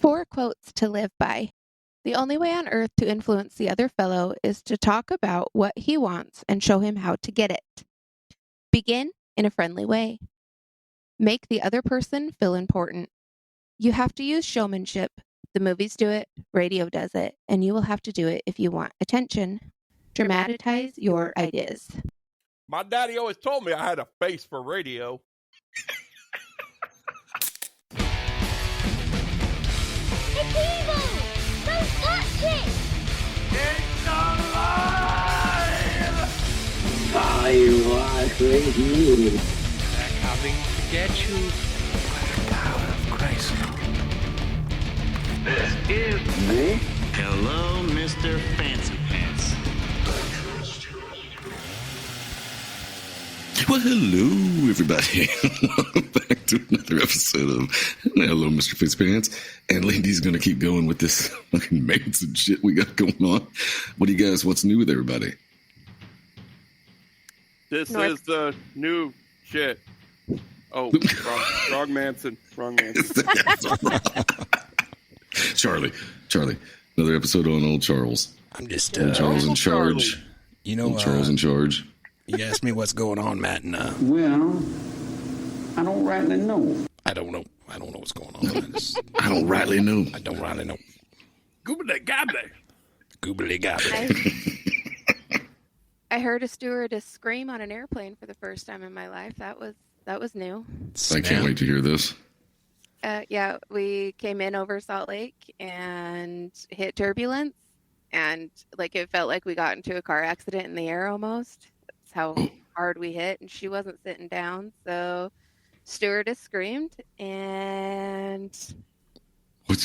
4 quotes to live by. The only way on earth to influence the other fellow is to talk about what he wants and show him how to get it. Begin in a friendly way. Make the other person feel important. You have to use showmanship. The movies do it, radio does it, and you will have to do it if you want attention. Dramatize your ideas. My daddy always told me I had a face for radio. It's evil! Don't touch it! It's alive! I was with you. They're coming to get you by the power of Grayskull. This is Me? Hello, Mr. Fancy Pants. Well, hello, everybody. Welcome back to another episode of Hello, Mr. Fitzpants. And Lindy's going to keep going with this fucking Manson shit we got going on. What do you guys, what's new with everybody? This is the new shit. Oh, wrong Manson. Wrong Manson. Charlie. Another episode on Old Charles. I'm just Old Charles in charge. Charlie. You know, Old Charles in charge. you asked me what's going on, Matt, and Well, I don't rightly know. I don't know. I don't know what's going on. I don't rightly know. I don't rightly know. Goobly gobly. Goobly gobbly. I heard a stewardess scream on an airplane for the first time in my life. That was new. I can't wait to hear this. Yeah, we came in over Salt Lake and hit turbulence, and like it felt like we got into a car accident in the air almost. That's how hard we hit, and she wasn't sitting down, so stewardess screamed, and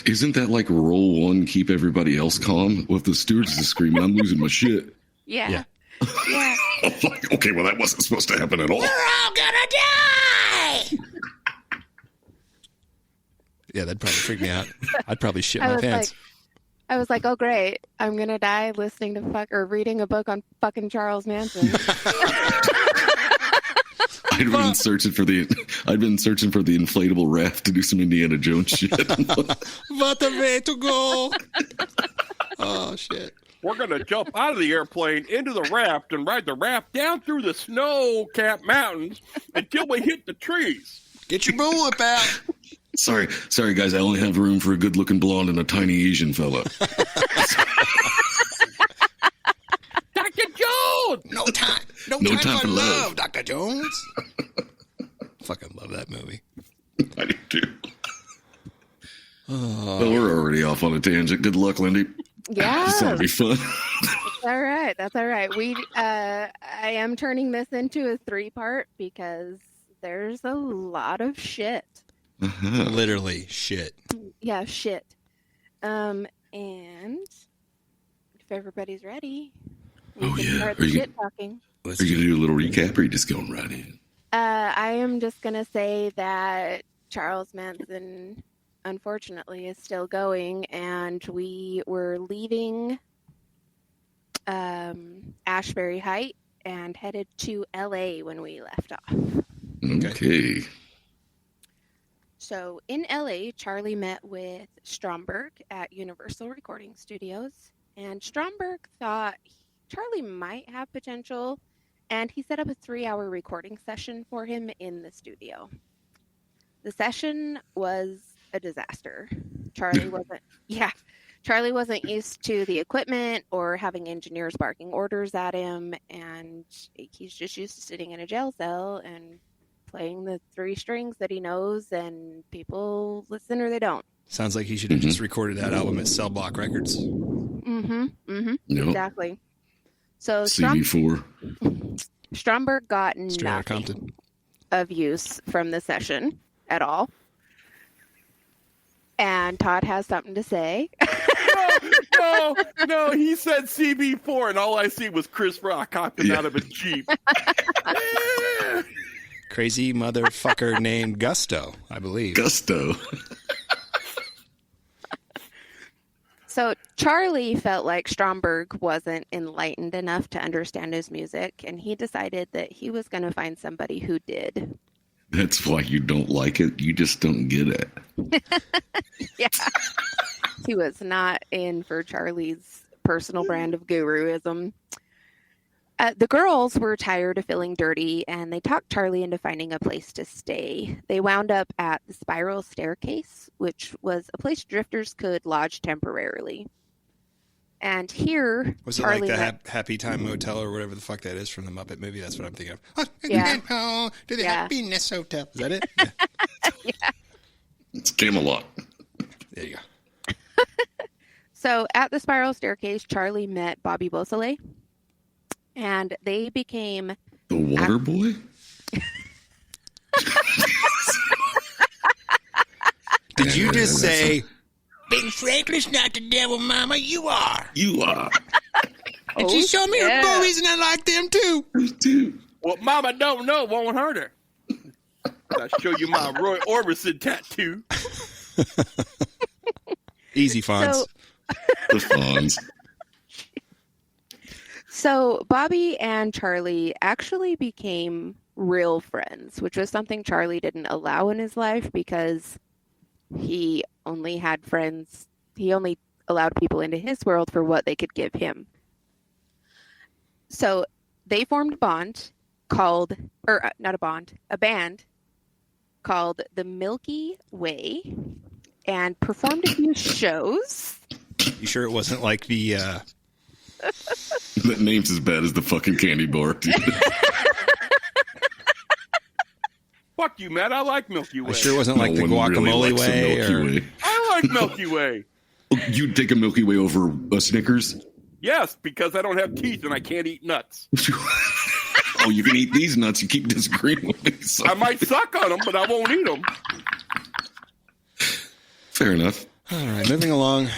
Isn't that like roll one, keep everybody else calm? Well, if the stewardess is screaming, I'm losing my shit. yeah. I'm like, okay, well, that wasn't supposed to happen at all. We're all gonna die! Yeah, that'd probably freak me out. I'd probably shit my pants. I was like, oh great, I'm gonna die listening to reading a book on fucking Charles Manson. I'd been searching for the inflatable raft to do some Indiana Jones shit. What a way to go! Oh shit! We're going to jump out of the airplane into the raft and ride the raft down through the snow-capped mountains until we hit the trees. Get your bullwhip out! Sorry, guys. I only have room for a good-looking blonde and a tiny Asian fella. Dr. Jones! No time for love, Dr. Jones. Fucking love that movie. I do too. Well, we're already off on a tangent. Good luck, Lindy. Yeah, This ought to be fun. that's all right. I am turning this into a 3-part because there's a lot of shit. Literally shit. Yeah, shit. And if everybody's ready, we can start the shit talking. Are you going to do a little recap, or are you just going right in? I am just gonna say that Charles Manson, unfortunately, is still going, and we were leaving Ashbury Height and headed to LA when we left off. Okay. So in LA, Charlie met with Stromberg at Universal Recording Studios, and Stromberg thought Charlie might have potential, and he set up a 3-hour recording session for him in the studio. The session was a disaster. Charlie wasn't used to the equipment or having engineers barking orders at him, and he's just used to sitting in a jail cell and playing the 3 strings that he knows, and people listen or they don't. Sounds like he should have just recorded that album at Cell Block Records. Yep. Exactly. So CV4. Stromberg got Straight outta nothing Compton. of use from the session at all. And Todd has something to say. No, he said CB4, and all I see was Chris Rock hopping out of a Jeep. Crazy motherfucker named Gusto, I believe. Gusto. So Charlie felt like Stromberg wasn't enlightened enough to understand his music, and he decided that he was going to find somebody who did. That's why you don't like it. You just don't get it. Yeah. He was not in for Charlie's personal brand of guruism. The girls were tired of feeling dirty, and they talked Charlie into finding a place to stay. They wound up at the Spiral Staircase, which was a place drifters could lodge temporarily. And here, Was Charlie it like met- the Happy Time Motel or whatever the fuck that is from the Muppet movie? That's what I'm thinking of. Yeah. Oh, to the Yeah. Happiness Hotel. Is that it? Yeah. It's Camelot. There you go. So at the Spiral Staircase, Charlie met Bobby Beausoleil, and they became The Water Boy? Did you just say, Ben Franklin's not the devil, Mama? You are. You are. And she showed me her boobies, and I like them too. Dude. What Mama don't know won't hurt her. I'll show you my Roy Orbison tattoo. Easy, Fonz. So, The Fonz. so Bobby and Charlie actually became real friends, which was something Charlie didn't allow in his life because he only had friends. He only allowed people into his world for what they could give him. So they formed a bond called, or not a bond, a band called the Milky Way, and performed a few shows. You sure it wasn't like the That name's as bad as the fucking candy bar, dude. Fuck you, Matt. I like Milky Way. I sure wasn't like the No one really guacamole likes a way Milky or Way. I like Milky Way. You'd take a Milky Way over a Snickers? Yes, because I don't have teeth and I can't eat nuts. Oh, you can eat these nuts. You keep disagreeing with me. So. I might suck on them, but I won't eat them. Fair enough. All right, moving along.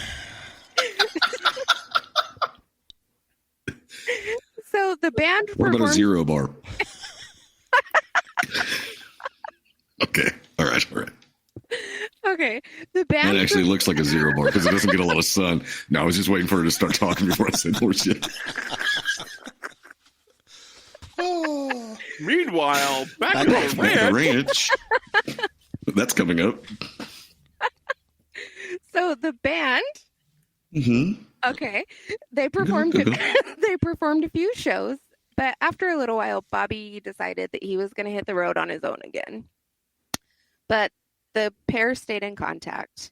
So the band What about a performed. zero bar? Okay. All right. Okay, the band. That actually looks like a zero bar because it doesn't get a lot of sun. No, I was just waiting for her to start talking before I said more shit. Meanwhile, back Back at at the Back at the ranch, ranch. That's coming up. So the band. Mm-hmm. Okay, they performed. They performed a few shows, but after a little while, Bobby decided that he was going to hit the road on his own again. But the pair stayed in contact.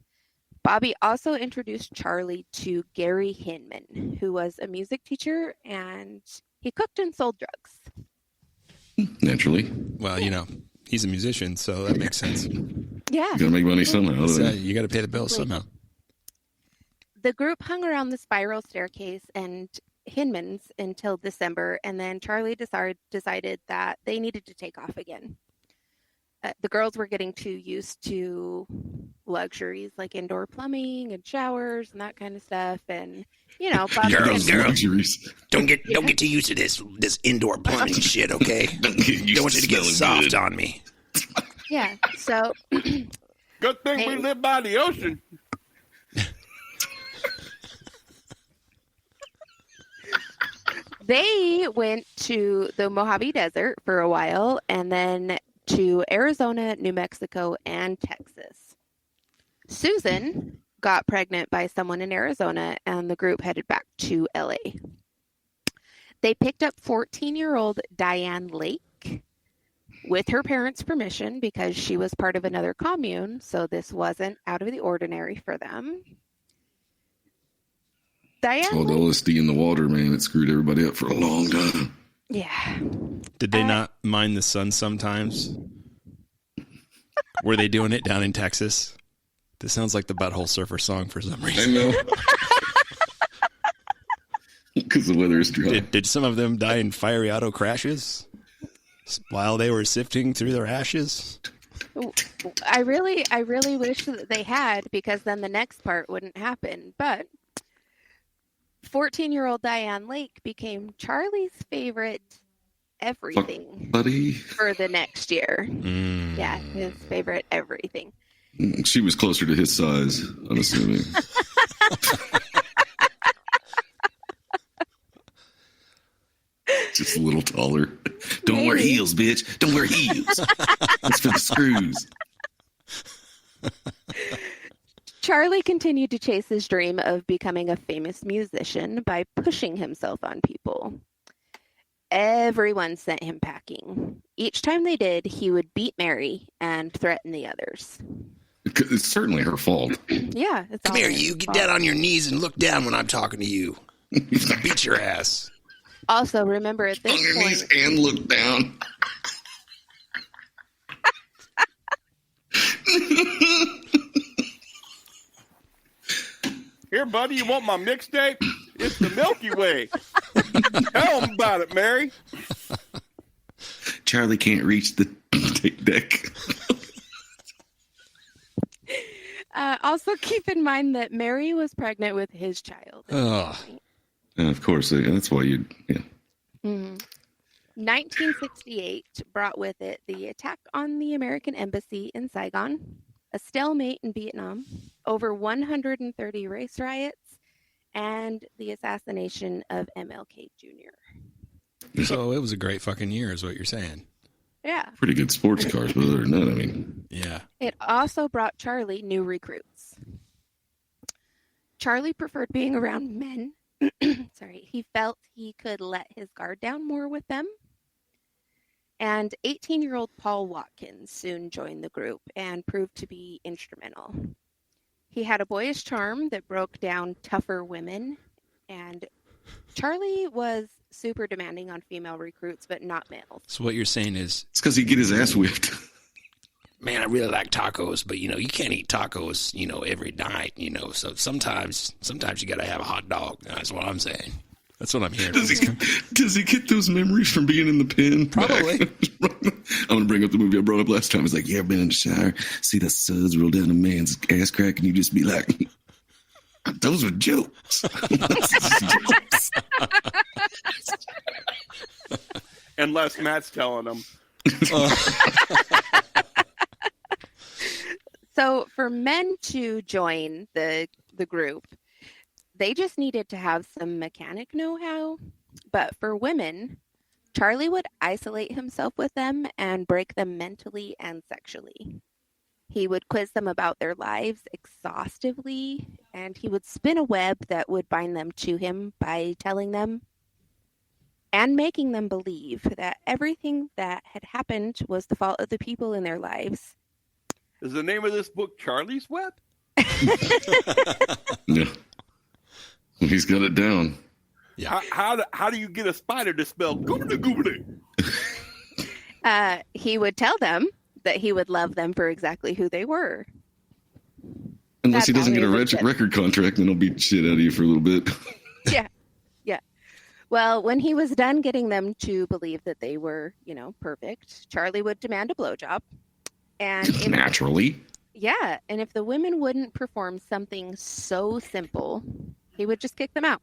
Bobby also introduced Charlie to Gary Hinman, who was a music teacher, and he cooked and sold drugs. Naturally. Well, you know, he's a musician, so that makes sense. Yeah. You gotta make money somehow. So you got to pay the bills somehow. The group hung around the Spiral Staircase and Hinman's until December, and then Charlie decided that they needed to take off again. The girls were getting too used to luxuries like indoor plumbing and showers and that kind of stuff, and you know, Bobby Girls, and- Luxuries. Don't get too used to this indoor plumbing shit, okay? Don't get used Don't want you to get smelling soft good. on me. yeah. So good thing we live by the ocean. they went to the Mojave Desert for a while, and then to Arizona, New Mexico, and Texas. Susan got pregnant by someone in Arizona, and the group headed back to LA. They picked up 14-year-old Diane Lake with her parents' permission because she was part of another commune, so this wasn't out of the ordinary for them. Diane All the Lake, LSD in the water, man. It screwed everybody up for a long time. yeah. Did they not mind the sun sometimes? Were they doing it down in Texas? This sounds like the Butthole Surfer song for some I reason. know. Because the weather is dry. Did some of them die in fiery auto crashes while they were sifting through their ashes? I really wish that they had, because then the next part wouldn't happen. But 14-year-old Diane Lake became Charlie's favorite everything Buddy. for the next year. Yeah, his favorite everything. She was closer to his size, I'm assuming. Just a little taller. Don't wear Maybe. heels, bitch. Don't wear heels. That's for the screws. Charlie continued to chase his dream of becoming a famous musician by pushing himself on people. Everyone sent him packing. Each time they did, he would beat Mary and threaten the others. It's certainly her fault. Yeah, it's Come all here, his you. Get fault. down on your knees and look down when I'm talking to you. I'll beat your ass. Also, remember at On this your point, knees and look down. Here, buddy, you want my mixtape? It's the Milky Way. Tell 'em about it, Mary. Charlie can't reach the tape deck. also keep in mind that Mary was pregnant with his child. Ugh. And of course, that's why you. Yeah. 1968 brought with it the attack on the American embassy in Saigon, a stalemate in Vietnam, over 130 race riots, and the assassination of MLK Jr. So it was a great fucking year, is what you're saying. Yeah. Pretty good sports cars, but other than that, I mean. Yeah. It also brought Charlie new recruits. Charlie preferred being around men. Sorry. He felt he could let his guard down more with them. And 18-year-old Paul Watkins soon joined the group and proved to be instrumental. He had a boyish charm that broke down tougher women, and Charlie was super demanding on female recruits, but not males. So what you're saying is, It's because he'd get his ass whipped. man, I really like tacos, but you can't eat tacos, every night, So sometimes you gotta have a hot dog. That's what I'm saying. That's what I'm hearing. Does he get those memories from being in the pen? Probably. I'm going to bring up the movie I brought up last time. It's like, you ever been in the shower, see the suds roll down a man's ass crack, and you just be like, those are jokes. Unless Matt's telling them. So for men to join the group, they just needed to have some mechanic know-how. But for women, Charlie would isolate himself with them and break them mentally and sexually. He would quiz them about their lives exhaustively, and he would spin a web that would bind them to him by telling them and making them believe that everything that had happened was the fault of the people in their lives. Is the name of this book Charlie's Web? Yeah. He's got it down. Yeah. How do you get a spider to spell goobly goobly? He would tell them that he would love them for exactly who they were. Unless he That's doesn't how get a he would get- record contract, then he'll beat the shit out of you for a little bit. Yeah. Well, when he was done getting them to believe that they were, perfect, Charlie would demand a blowjob. And Naturally. and if the women wouldn't perform something so simple, he would just kick them out.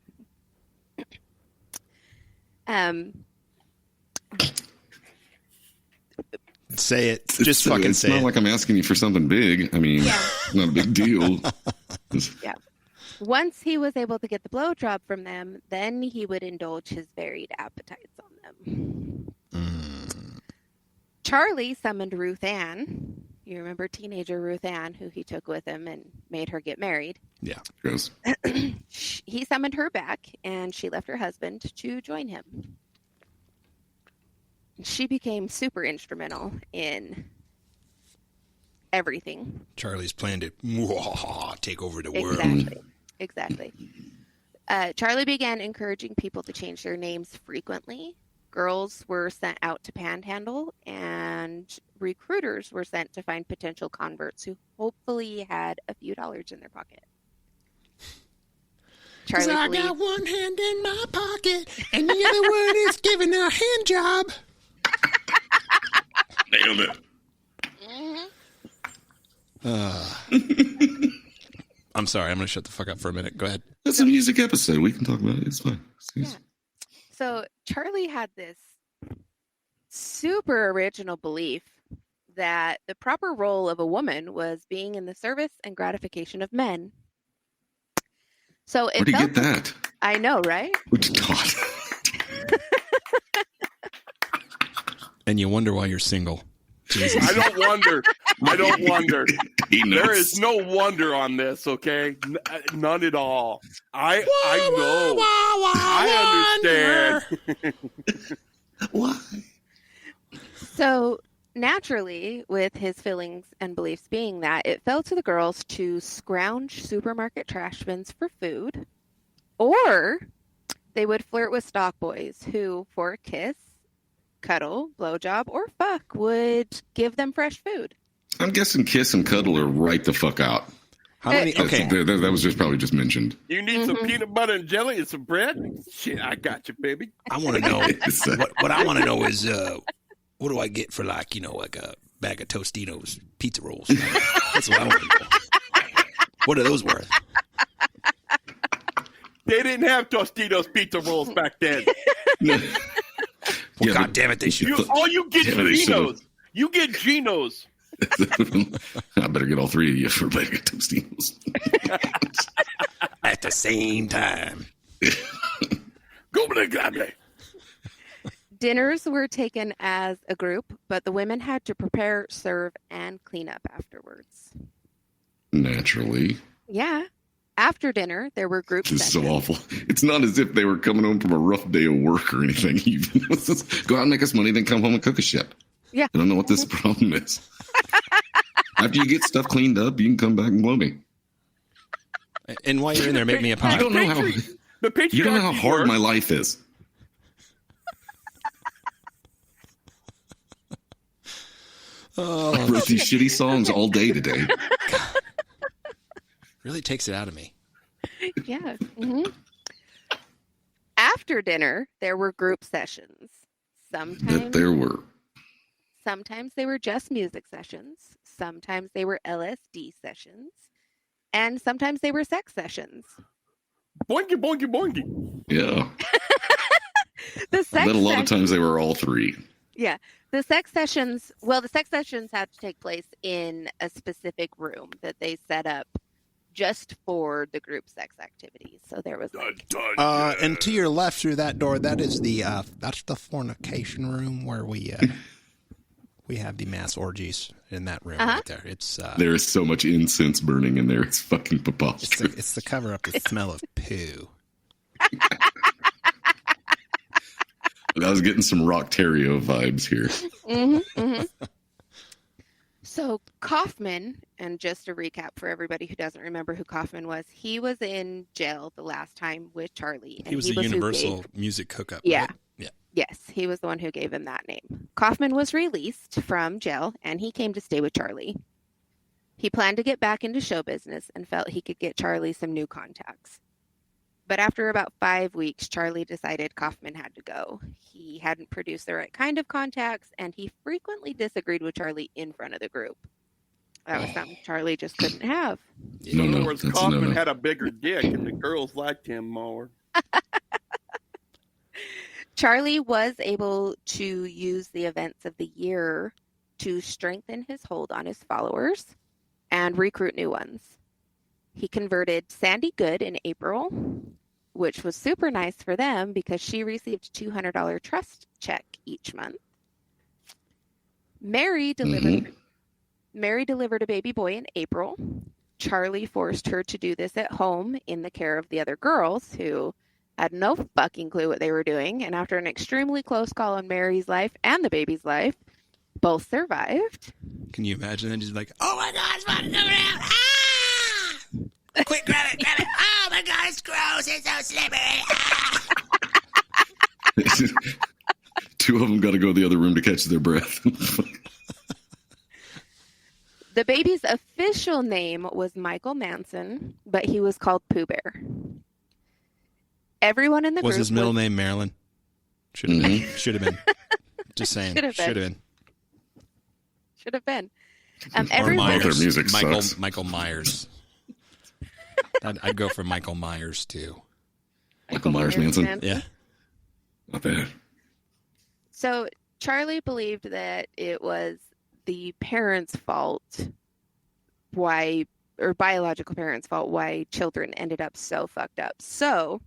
Say it. Just fucking it's say not it. like I'm asking you for something big. I mean, not a big deal. Once he was able to get the blowjob from them, then he would indulge his varied appetites on them. Charlie summoned Ruth Ann. You remember teenager Ruth Ann, who he took with him and made her get married. Yeah. Gross. He summoned her back, and she left her husband to join him. She became super instrumental in everything. Charlie's plan to take over the world. Exactly. Charlie began encouraging people to change their names frequently. Girls were sent out to panhandle, and recruiters were sent to find potential converts who hopefully had a few dollars in their pocket. Cause I got one hand in my pocket, and the other one is giving a hand job. Nailed it. I'm sorry. I'm going to shut the fuck up for a minute. Go ahead. It's a music episode. We can talk about it. It's fine. So Charlie had this super original belief that the proper role of a woman was being in the service and gratification of men. So Where'd he get that? I know, right? What's taught? And you wonder why you're single. Jesus. I don't wonder. I don't wonder. He knows. There is no wonder on this, okay? None at all. I know. I understand. Why? So naturally, with his feelings and beliefs being that, it fell to the girls to scrounge supermarket trash bins for food, or they would flirt with stock boys who, for a kiss, cuddle, blowjob, or fuck, would give them fresh food. I'm guessing kiss and cuddle are right the fuck out. How many? Okay. That was just probably just mentioned. You need some peanut butter and jelly and some bread? Shit, I got you, baby. I want to know what I want to know is what do I get for like a bag of Tostitos pizza rolls? That's what I want to know. What are those worth? They didn't have Tostitos pizza rolls back then. Well, God damn it, they should. You get Geno's. You get Geno's. I better get all three of you for a bag of Tostitos. At the same time. Dinners were taken as a group, but the women had to prepare, serve, and clean up afterwards. Naturally. Yeah. After dinner, there were group This is sessions. so awful. It's not as if they were coming home from a rough day of work or anything. Go out and make us money, then come home and cook a shit. Yeah. I don't know what this problem is. After you get stuff cleaned up, you can come back and blow me. And while you're in there, make me a pie. You don't know how hard my life is. I wrote these shitty songs all day today. Really takes it out of me. Yeah. Mm-hmm. After dinner, there were group sessions. Sometimes they were just music sessions. Sometimes they were LSD sessions. And sometimes they were sex sessions. Boinky, boinky, boinky. Yeah. But a lot of times they were all three. Yeah. The sex sessions had to take place in a specific room that they set up just for the group sex activities. So there was and to your left through that door, that's the fornication room where we have the mass orgies in that room right there. It's there is so much incense burning in there. It's fucking preposterous. It's the cover up the smell of poo. I was getting some Rocktario vibes here. Mm-hmm, mm-hmm. So Kaufman, and just a recap for everybody who doesn't remember who Kaufman was, he was in jail the last time with Charlie. And he was the Universal Music hookup. Yeah. Right? Yeah. Yes, he was the one who gave him that name. Kaufman was released from jail, and he came to stay with Charlie. He planned to get back into show business and felt he could get Charlie some new contacts. But after about 5 weeks, Charlie decided Kaufman had to go. He hadn't produced the right kind of contacts, and he frequently disagreed with Charlie in front of the group. That was something Charlie just couldn't have. In other words, Kaufman had a bigger dick, and the girls liked him more. Charlie was able to use the events of the year to strengthen his hold on his followers and recruit new ones. He converted Sandy Good in April, which was super nice for them because she received a $200 trust check each month. Mary delivered a baby boy in April. Charlie forced her to do this at home in the care of the other girls who had no fucking clue what they were doing. And after an extremely close call on Mary's life and the baby's life, both survived. Can you imagine that? Just like, oh my God, it's about to come out. Ah! Quick, grab it. Oh my God, it's gross. It's so slippery. Ah! Two of them got to go to the other room to catch their breath. The baby's official name was Michael Manson, but he was called Pooh Bear. Everyone in the group was his middle name Marilyn? Should have been. Should have been. Just saying. Should have been. Should have been. Or Myers. Their music sucks. Michael Myers. I'd go for Michael Myers too. Michael Myers Manson? Yeah. Not bad. So Charlie believed that it was the parents' fault biological parents' fault why children ended up so fucked up. So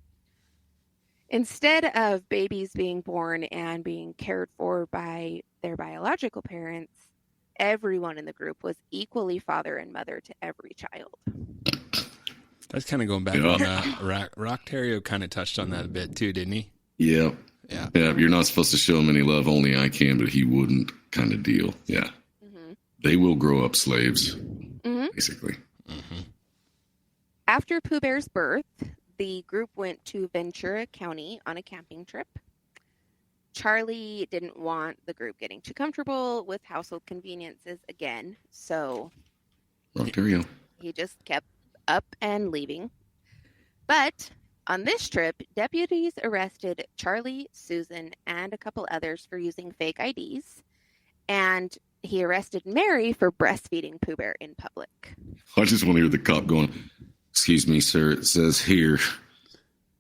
instead of babies being born and being cared for by their biological parents, everyone in the group was equally father and mother to every child. That's kind of going back on that. Rock Terrio kind of touched on that a bit too, didn't he? Yeah. Yeah. Yeah, you're not supposed to show him any love. Only I can, but he wouldn't kind of deal. Yeah. Mm-hmm. They will grow up slaves, basically. Mm-hmm. After Pooh Bear's birth, the group went to Ventura County on a camping trip. Charlie didn't want the group getting too comfortable with household conveniences again, so Ontario. he just kept up and leaving. But on this trip, deputies arrested Charlie, Susan, and a couple others for using fake IDs, and he arrested Mary for breastfeeding Pooh Bear in public. I just want to hear the cop going, "Excuse me, sir, it says here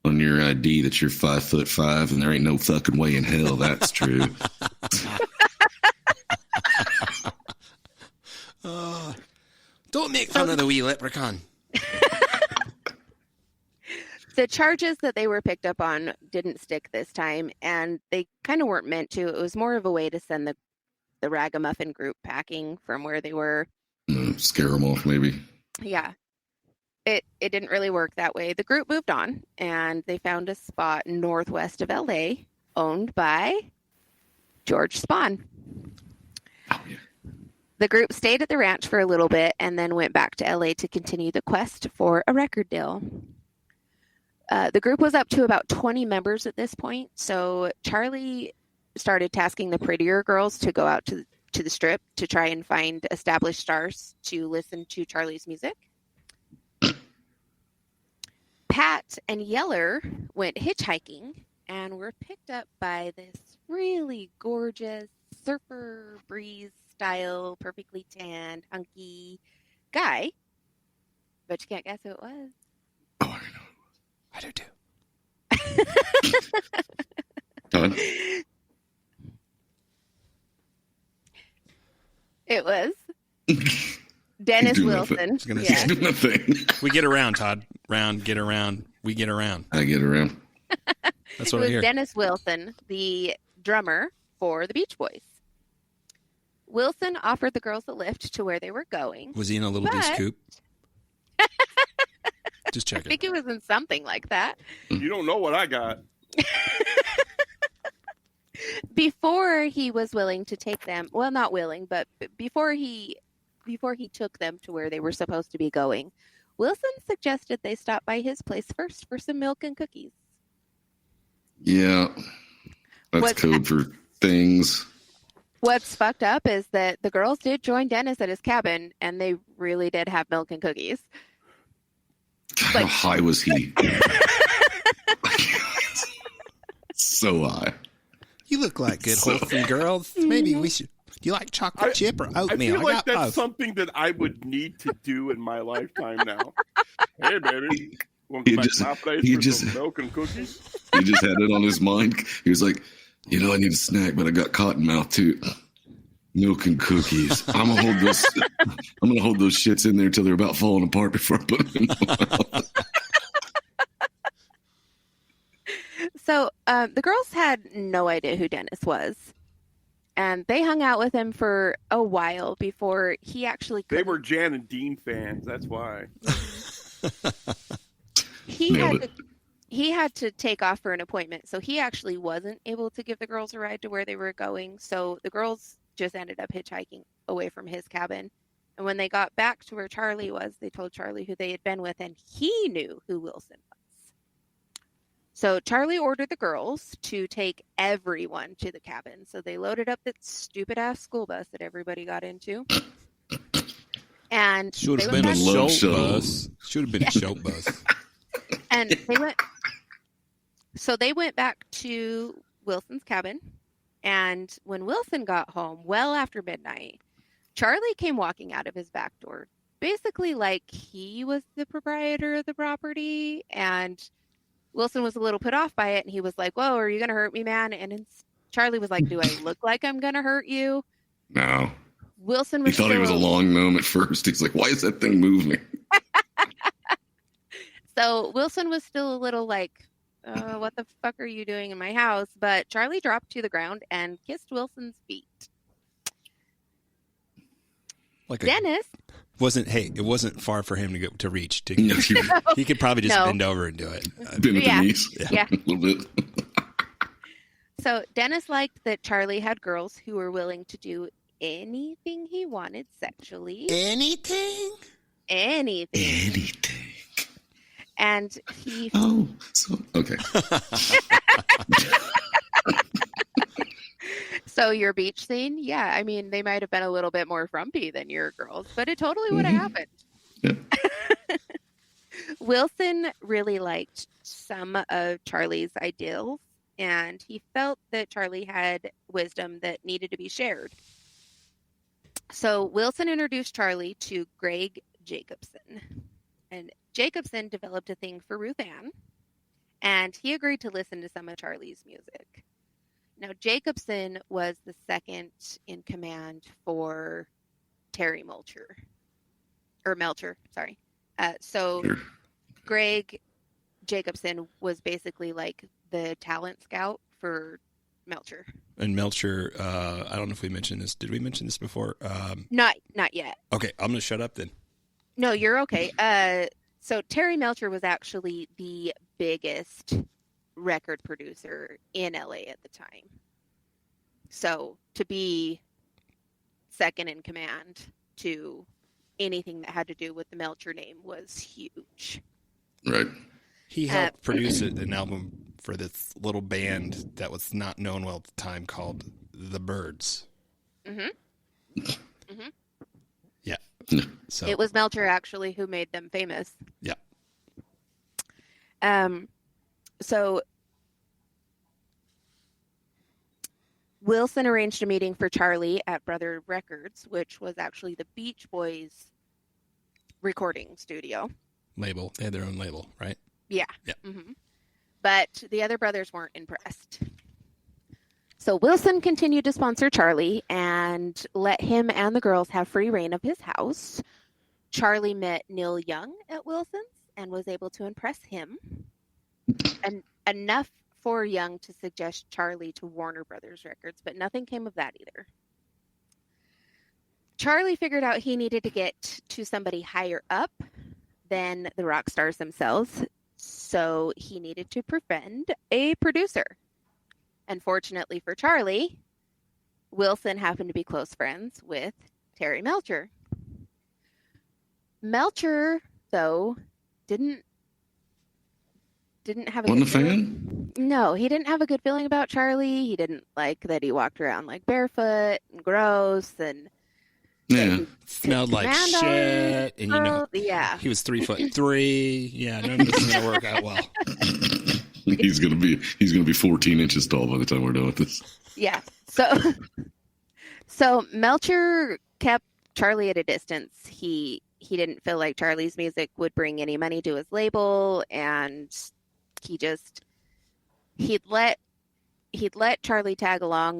on your ID that you're 5'5", and there ain't no fucking way in hell that's true." Don't make fun of the wee leprechaun. The charges that they were picked up on didn't stick this time, and they kind of weren't meant to. It was more of a way to send the ragamuffin group packing from where they were. Scare them off, maybe. Yeah. It didn't really work that way. The group moved on, and they found a spot northwest of LA owned by George Spahn. Oh, yeah. The group stayed at the ranch for a little bit and then went back to LA to continue the quest for a record deal. The group was up to about 20 members at this point, so Charlie started tasking the prettier girls to go out to the strip to try and find established stars to listen to Charlie's music. Pat and Yeller went hitchhiking and were picked up by this really gorgeous surfer breeze style, perfectly tanned, hunky guy. But you can't guess who it was. Oh, I know. I do too. Todd? It was Dennis Wilson. He's doing a thing. We get around, Todd. Round, get around. We get around. I get around. That's It what I was hear. Dennis Wilson, the drummer for the Beach Boys. Wilson offered the girls a lift to where they were going. Was he in a little deuce But- coupe? Just I checking. think it was in something like that. You don't know what I got. Before he was willing to take them, well, not willing, but before he took them to where they were supposed to be going, Wilson suggested they stop by his place first for some milk and cookies. Yeah. That's What's- code for things. What's fucked up is that the girls did join Dennis at his cabin, and they really did have milk and cookies. How high was he? So high. You look like good, wholesome girls. Maybe we should. Do you like chocolate chip or I oatmeal? feel like got that's both. something that I would need to do in my lifetime now. Hey, baby. Want to He go back just- to my place he for just- some milk and cookies? He just had it on his mind. He was like, I need a snack, but I got cotton mouth too. Milk and cookies. I'm gonna hold those shits in there till they're about falling apart before I put them in my mouth. So the girls had no idea who Dennis was. And they hung out with him for a while before he actually They couldn't. were Jan and Dean fans. That's why. Nailed He had to take off for an appointment, so he actually wasn't able to give the girls a ride to where they were going. So the girls just ended up hitchhiking away from his cabin. And when they got back to where Charlie was, they told Charlie who they had been with, and he knew who Wilson was. So Charlie ordered the girls to take everyone to the cabin. So they loaded up that stupid ass school bus that everybody got into. And Should they have went been a back- Love show show. bus. Should have been a show bus. And they went back to Wilson's cabin. And when Wilson got home, well after midnight, Charlie came walking out of his back door, basically like he was the proprietor of the property. And Wilson was a little put off by it. And he was like, "Whoa, are you going to hurt me, man?" And Charlie was like, "Do I look like I'm going to hurt you?" No. Wilson He was thought he was a long gnome at first. He's like, why is that thing moving? So Wilson was still a little like, "What the fuck are you doing in my house?" But Charlie dropped to the ground and kissed Wilson's feet. Like Dennis. It wasn't far for him to go to reach. No, He could probably just No. bend over and do it. bend at Yeah. the knees Yeah. a little bit. So Dennis liked that Charlie had girls who were willing to do anything he wanted sexually. Anything? Anything. And he Oh, so okay. So your beach scene, yeah, I mean, they might have been a little bit more frumpy than your girls, but it totally would have happened. Yeah. Wilson really liked some of Charlie's ideals, and he felt that Charlie had wisdom that needed to be shared. So Wilson introduced Charlie to Greg Jacobson, and Jacobson developed a thing for Ruth Ann, and he agreed to listen to some of Charlie's music. Now, Jacobson was the second in command for Terry Melcher. So Sure. Greg Jacobson was basically like the talent scout for Melcher. And Melcher, I don't know if we mentioned this. Did we mention this before? Not yet. Okay, I'm going to shut up then. No, you're okay. So Terry Melcher was actually the biggest record producer in LA at the time. So to be second in command to anything that had to do with the Melcher name was huge. Right. He helped produce an album for this little band that was not known well at the time called The Birds. Mm-hmm. Mm-hmm. Yeah. So It was Melcher actually who made them famous. Yeah. So Wilson arranged a meeting for Charlie at Brother Records, which was actually the Beach Boys recording studio. label. They had their own label, right? Yeah. Yeah. Mm-hmm. But the other brothers weren't impressed. So Wilson continued to sponsor Charlie and let him and the girls have free reign of his house. Charlie met Neil Young at Wilson's and was able to impress him. And enough for Young to suggest Charlie to Warner Brothers Records, but nothing came of that either. Charlie figured out he needed to get to somebody higher up than the rock stars themselves, so he needed to befriend a producer. Unfortunately for Charlie, Wilson happened to be close friends with Terry Melcher. Melcher, though, didn't have a Wasn't good a fan? feeling. No, he didn't have a good feeling about Charlie. He didn't like that he walked around like barefoot and gross and Yeah. Smelled like command all shit, these and you know girls. Yeah. he was 3'3". Yeah, none of this is gonna work out well. He's gonna be 14 inches tall by the time we're done with this. Yeah. So Melcher kept Charlie at a distance. He didn't feel like Charlie's music would bring any money to his label, and he'd let Charlie tag along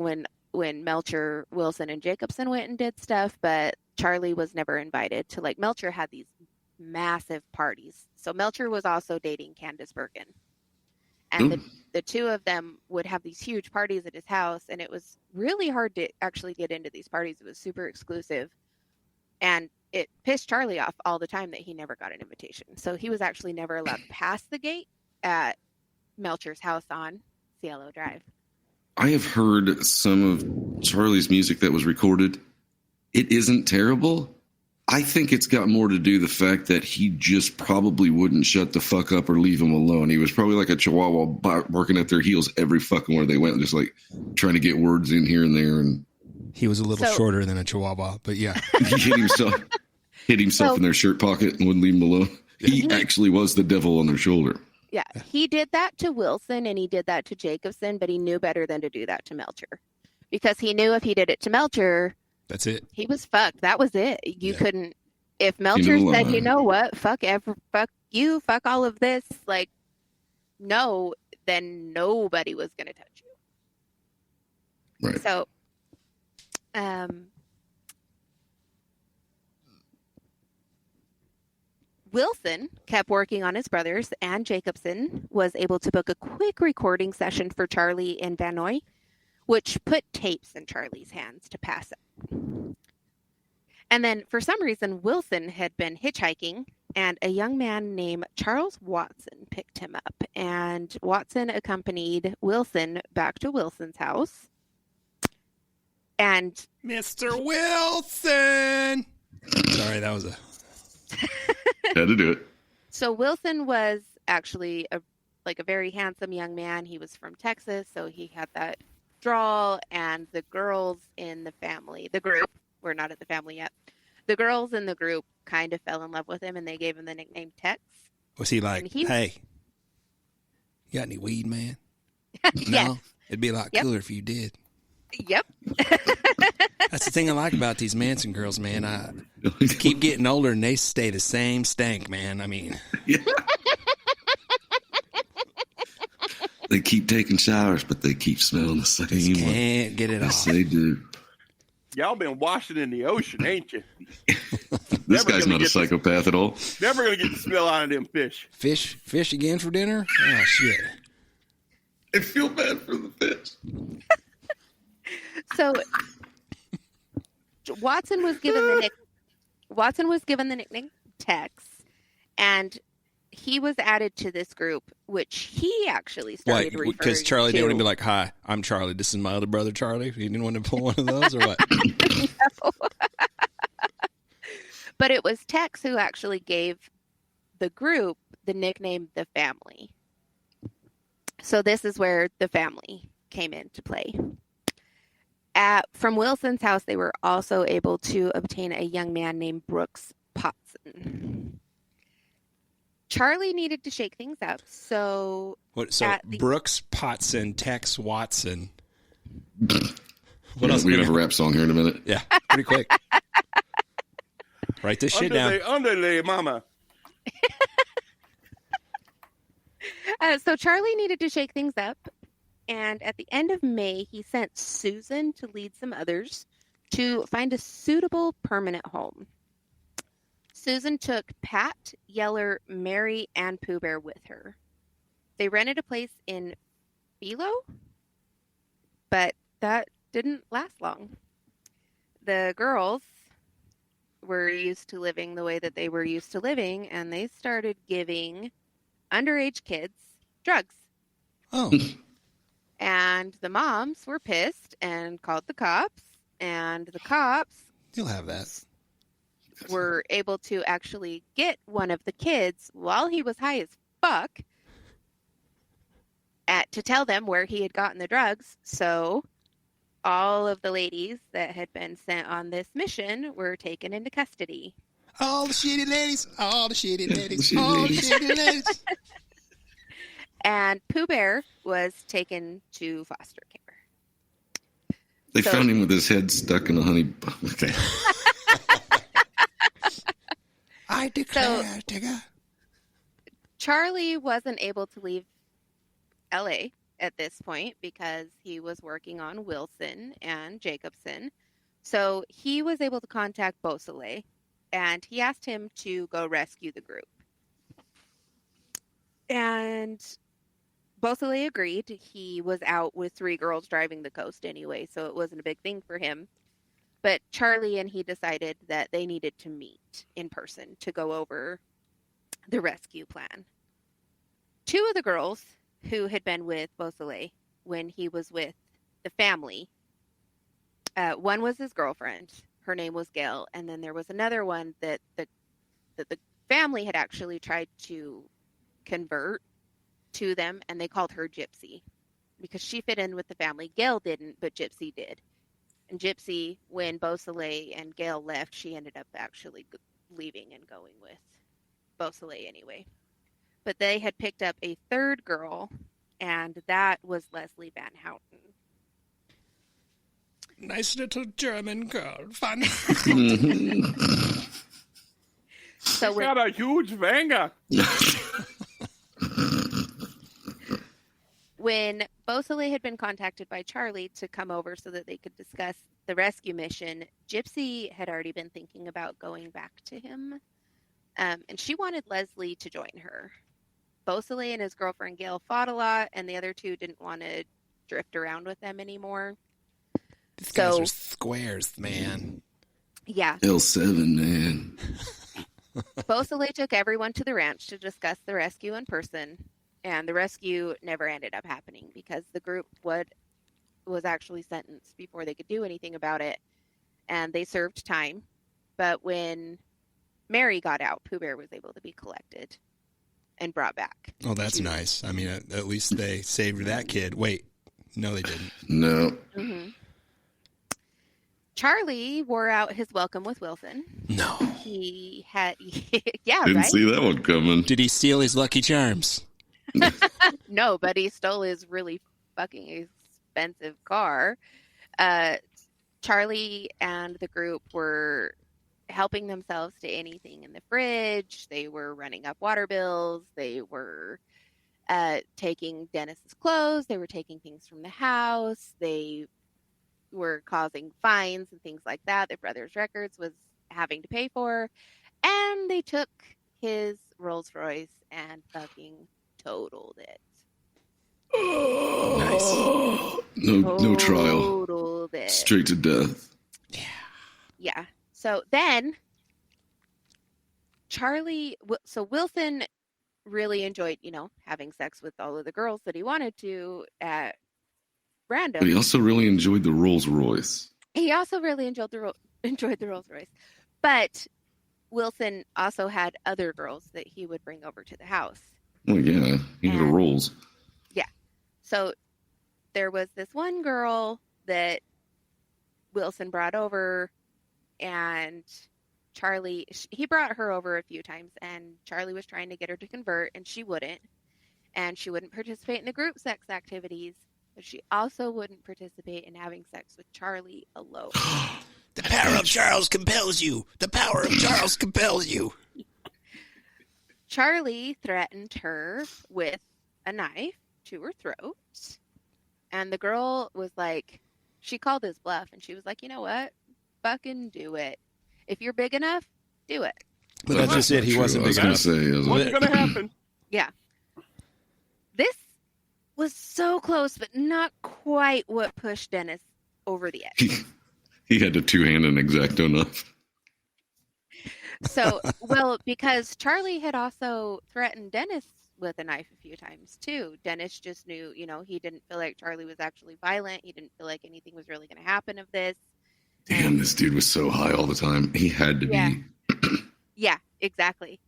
when Melcher, Wilson, and Jacobson went and did stuff, but Charlie was never invited to, like, Melcher had these massive parties. So Melcher was also dating Candace Bergen. And the two of them would have these huge parties at his house, and it was really hard to actually get into these parties. It was super exclusive. And it pissed Charlie off all the time that he never got an invitation. So he was actually never allowed past the gate at Melcher's house on Cielo Drive. I have heard some of Charlie's music that was recorded. It isn't terrible. I think it's got more to do the fact that he just probably wouldn't shut the fuck up or leave him alone. He was probably like a chihuahua barking at their heels every fucking where they went, just like trying to get words in here and there. And He was a little shorter than a chihuahua, but yeah. he hit himself in their shirt pocket and wouldn't leave him alone. He actually was the devil on their shoulder. Yeah, he did that to Wilson and he did that to Jacobson, but he knew better than to do that to Melcher. Because he knew if he did it to Melcher, that's it. He was fucked. That was it. You couldn't. If Melcher said, you know what, fuck you, fuck all of this, like, no, then nobody was going to touch you. Right. So, Wilson kept working on his brothers, and Jacobson was able to book a quick recording session for Charlie in Vanoy, which put tapes in Charlie's hands to pass up. And then for some reason, Wilson had been hitchhiking, and a young man named Charles Watson picked him up. And Watson accompanied Wilson back to Wilson's house. And Mr. Wilson. Sorry, that was a. Had to do it. so Wilson was actually a very handsome young man. He was from Texas, so he had that drawl. And the girls in the family, the group, we're not at the family yet. The girls in the group kind of fell in love with him, and they gave him the nickname Tex. Was he like, hey, you got any weed, man? Yes. No? It'd be a lot Yep. cooler if you did. Yep. That's the thing I like about these Manson girls, man. I keep getting older, and they stay the same stank, man. I mean, Yeah. They keep taking showers, but they keep smelling the same. just can't get it Yes, off. they do. Y'all been washing in the ocean, ain't you? This Never guy's gonna not a get psychopath at all. Never gonna get the smell out of them fish. Fish again for dinner? Oh, shit. I feel bad for the fish. So Watson was given the nickname Tex, and he was added to this group, which he actually started Why? referring Because Charlie to. didn't want to be like, hi, I'm Charlie. This is my other brother, Charlie. He didn't want to pull one of those, or what? No. But it was Tex who actually gave the group the nickname The Family. So this is where the family came into play. From Wilson's house, they were also able to obtain a young man named Brooks Potson. Charlie needed to shake things up, so What? So at the- Brooks, Potson, Tex, Watson. What else? We're gonna have a rap song here in a minute. Yeah, pretty quick. Write this shit down. Underlay, mama. So Charlie needed to shake things up, and at the end of May, he sent Susan to lead some others to find a suitable permanent home. Susan took Pat, Yeller, Mary, and Pooh Bear with her. They rented a place in Philo, but that didn't last long. The girls were used to living the way that they were used to living, and they started giving underage kids drugs. Oh, And the moms were pissed and called the cops, and the cops you'll have that. were able to actually get one of the kids while he was high as fuck to tell them where he had gotten the drugs. So all of the ladies that had been sent on this mission were taken into custody. All the shitty ladies, all the shitty ladies, shitty all the ladies. shitty ladies. And Pooh Bear was taken to foster care. They So- found him with his head stuck in a honey. Okay. I declare, Tigger. Charlie wasn't able to leave LA at this point because he was working on Wilson and Jacobson. So he was able to contact Beausoleil, and he asked him to go rescue the group. And Beausoleil agreed. He was out with 3 girls driving the coast anyway, so it wasn't a big thing for him. But Charlie and he decided that they needed to meet in person to go over the rescue plan. 2 of the girls who had been with Beausoleil when he was with the family, one was his girlfriend. Her name was Gail. And then there was another one that the family had actually tried to convert to them, and they called her Gypsy because she fit in with the family. Gail didn't, but Gypsy did. And Gypsy, when Beausoleil and Gail left, she ended up actually leaving and going with Beausoleil anyway. But they had picked up a 3rd girl, and that was Leslie Van Houten. Nice little German girl. Fun. So She's got a huge vanga. when Beausoleil had been contacted by Charlie to come over so that they could discuss the rescue mission, Gypsy had already been thinking about going back to him. And she wanted Leslie to join her. Beausoleil and his girlfriend Gail fought a lot, and the other 2 didn't want to drift around with them anymore. These guys So- are squares, man. Yeah. L7, man. Beausoleil took everyone to the ranch to discuss the rescue in person, and the rescue never ended up happening because the group was actually sentenced before they could do anything about it, and they served time. But when Mary got out, Pooh Bear was able to be collected and brought back. Oh, that's nice. I mean, at least they saved that kid. Wait, no, they didn't. No. Mm-hmm. Charlie wore out his welcome with Wilson. No. He had, yeah, Didn't right? see that one coming. Did he steal his Lucky Charms? No, but he stole his really fucking expensive car. Charlie and the group were helping themselves to anything in the fridge. They were running up water bills. They were taking Dennis's clothes. They were taking things from the house. They were causing fines and things like that that Brothers Records was having to pay for. And they took his Rolls Royce and fucking totaled it. Nice. No trial. Totaled it. Straight to death. Yeah. So then Wilson really enjoyed, having sex with all of the girls that he wanted to at random. But he also really enjoyed the Rolls Royce. He also really enjoyed the Rolls Royce. But Wilson also had other girls that he would bring over to the house. Well, yeah, he had a Rolls. Yeah. So there was this one girl that Wilson brought over, and Charlie, he brought her over a few times, and Charlie was trying to get her to convert, and she wouldn't. And she wouldn't participate in the group sex activities, but she also wouldn't participate in having sex with Charlie alone. The power of Charles compels you. The power of Charles compels you. Charlie threatened her with a knife to her throat. And the girl was like, she called his bluff, and she was like, you know what? Fucking do it. If you're big enough, do it. But that's just it. He wasn't big enough. What's going to happen? Yeah. This was so close, but not quite what pushed Dennis over the edge. He had to two-hand an X-Acto knife. So, because Charlie had also threatened Dennis with a knife a few times too. Dennis just knew, he didn't feel like Charlie was actually violent. He didn't feel like anything was really going to happen of this. Damn, this dude was so high all the time. He had to be. Yeah, exactly.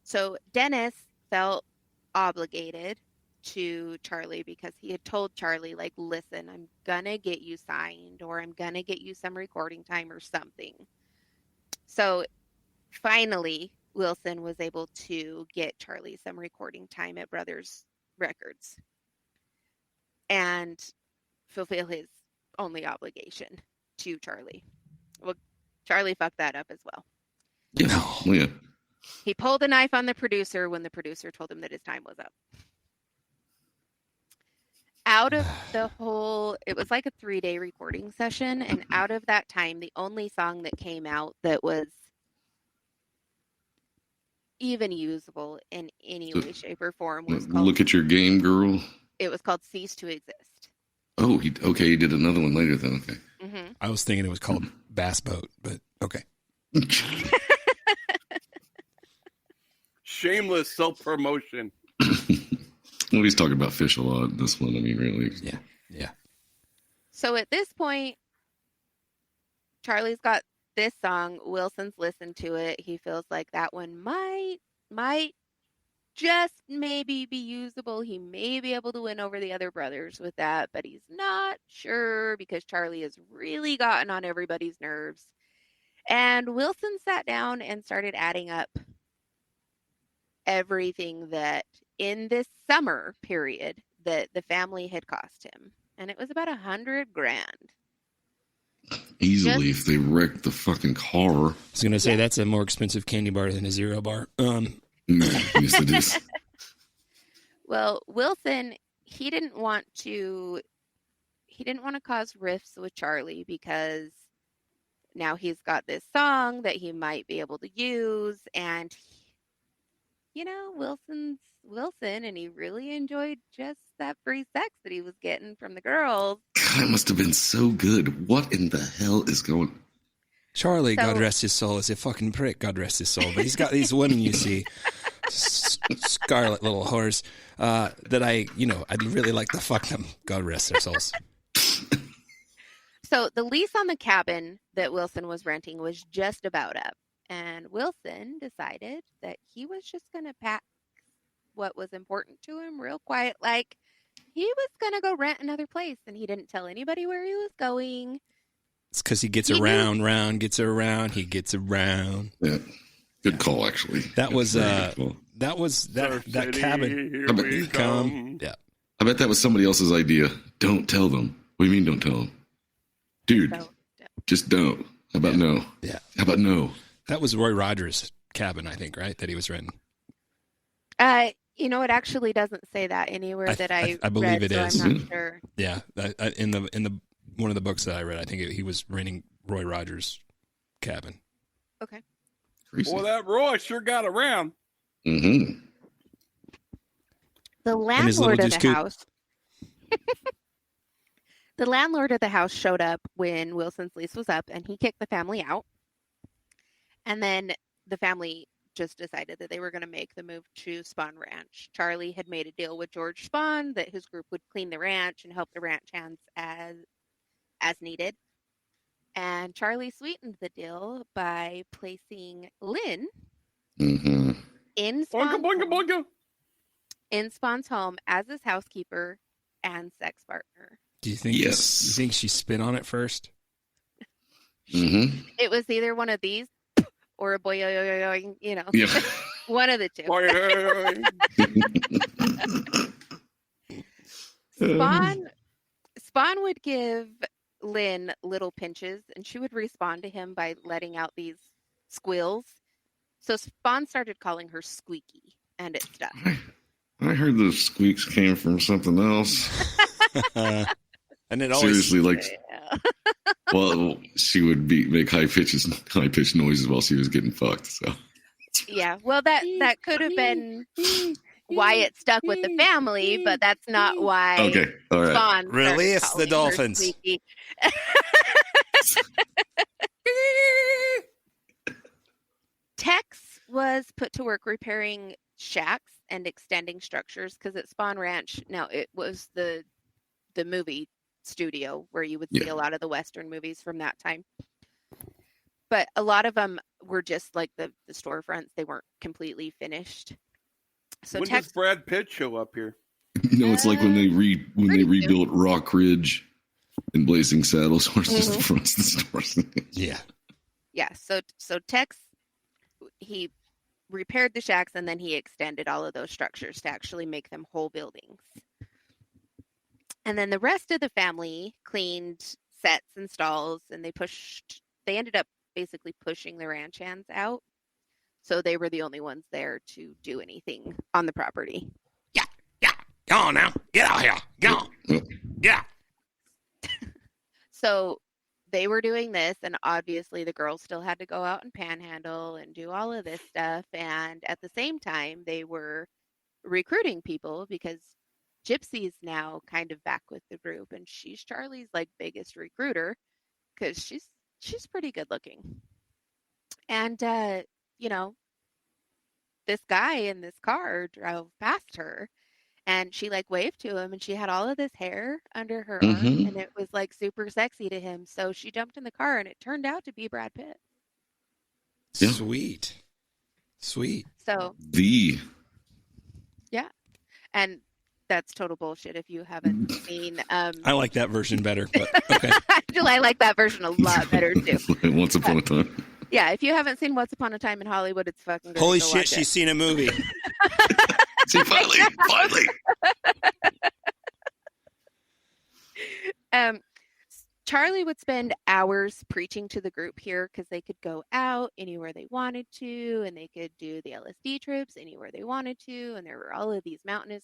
So Dennis felt obligated to Charlie because he had told Charlie, like, listen, I'm gonna get you signed, or I'm gonna get you some recording time or something. So finally, Wilson was able to get Charlie some recording time at Brothers Records and fulfill his only obligation to Charlie. Well, Charlie fucked that up as well. Yeah. He pulled a knife on the producer when the producer told him that his time was up. Out of the whole, it was like a 3-day recording session, and out of that time, the only song that came out that was even usable in any way, shape, or form was called Look at Your Game, Girl. It was called Cease to Exist. Oh, he did another one later then, okay. Mm-hmm. I was thinking it was called Bass Boat, but okay. Shameless self-promotion. Well, he's talking about fish a lot in this one. I mean, really. Yeah. So at this point, Charlie's got this song. Wilson's listened to it. He feels like that one might just maybe be usable. He may be able to win over the other brothers with that, but he's not sure because Charlie has really gotten on everybody's nerves. And Wilson sat down and started adding up everything that in this summer period that the family had cost him. And it was about $100,000. Easily, if they wrecked the fucking car. I was going to say that's a more expensive candy bar than a Zero bar. Yes, it is. Well, Wilson, he didn't want to cause rifts with Charlie because now he's got this song that he might be able to use, and Wilson's Wilson, and he really enjoyed just that free sex that he was getting from the girls. God, it must have been so good. What in the hell is going? Charlie, So- God rest his soul, is a fucking prick, God rest his soul. But he's got these women, you see, scarlet little whores, that I'd really like to fuck them. God rest their souls. So the lease on the cabin that Wilson was renting was just about up. And Wilson decided that he was just going to pack what was important to him real quiet. Like he was going to go rent another place, and he didn't tell anybody where he was going. It's because he gets He around, gets around, he gets around. Yeah. Good call, actually. That was Very good call. that cabin. Here How about we you come. Yeah. I bet that was somebody else's idea. Don't tell them. What do you mean don't tell them? Dude, So, just don't. How about no? Yeah. How about no? That was Roy Rogers' cabin, I think, right? That he was renting. it actually doesn't say that anywhere that I believe read, it so is. I'm not sure. Yeah. In the one of the books that I read, I think he was renting Roy Rogers' cabin. Okay. Crazy. Well, that Roy sure got around. Mm-hmm. The his little landlord of deuce the coupe. house. The landlord of the house showed up when Wilson's lease was up, and he kicked the family out. And then the family just decided that they were going to make the move to Spawn Ranch. Charlie had made a deal with George Spawn that his group would clean the ranch and help the ranch hands as needed. And Charlie sweetened the deal by placing Lynn Mm-hmm. in Boinga, Spawn's boinga, home, boinga. in Spawn's home as his housekeeper and sex partner. Do you think? Yes. You think she spit on it first? Mm-hmm. It was either one of these or a boy, Yeah. one of the two. Spawn would give Lynn little pinches, and she would respond to him by letting out these squeals. So Spawn started calling her Squeaky, and it stuck. I heard those squeaks came from something else. And it always Seriously, like, Yeah. well, she would make high pitched noises while she was getting fucked. So Yeah, well, that could have been why it stuck with the family, but that's not why. okay, all right. Spawn started Release the calling her dolphins. Squeaky. Tex was put to work repairing shacks and extending structures because at Spawn Ranch, now it was the movie studio where you would see Yeah. a lot of the Western movies from that time. But a lot of them were just like the storefronts; they weren't completely finished. So When Tex, does Brad Pitt show up here? It's like when they pretty rebuilt Rock Ridge and Blazing Saddles, where it's just Mhm. the fronts of the stores. yeah. yeah. So Tex, he repaired the shacks and then he extended all of those structures to actually make them whole buildings. And then the rest of the family cleaned sets and stalls, and they ended up basically pushing the ranch hands out. So they were the only ones there to do anything on the property. Go on now. Get out here. Go on. Yeah. So they were doing this, and obviously the girls still had to go out and panhandle and do all of this stuff. And at the same time, they were recruiting people because Gypsy's now kind of back with the group, and she's Charlie's like biggest recruiter because she's pretty good looking. And this guy in this car drove past her, and she like waved to him, and she had all of this hair under her arm, Mhm. and it was like super sexy to him. So she jumped in the car, and it turned out to be Brad Pitt. Yeah. Sweet. So and that's total bullshit if you haven't seen. I like that version better, but okay. I like that version a lot better too. Once upon a time. Yeah, if you haven't seen Once Upon a Time in Hollywood, it's fucking good. Holy Go shit, watch she's it. seen a movie. See, finally. Charlie would spend hours preaching to the group here because they could go out anywhere they wanted to, and they could do the LSD trips anywhere they wanted to, and there were all of these mountainous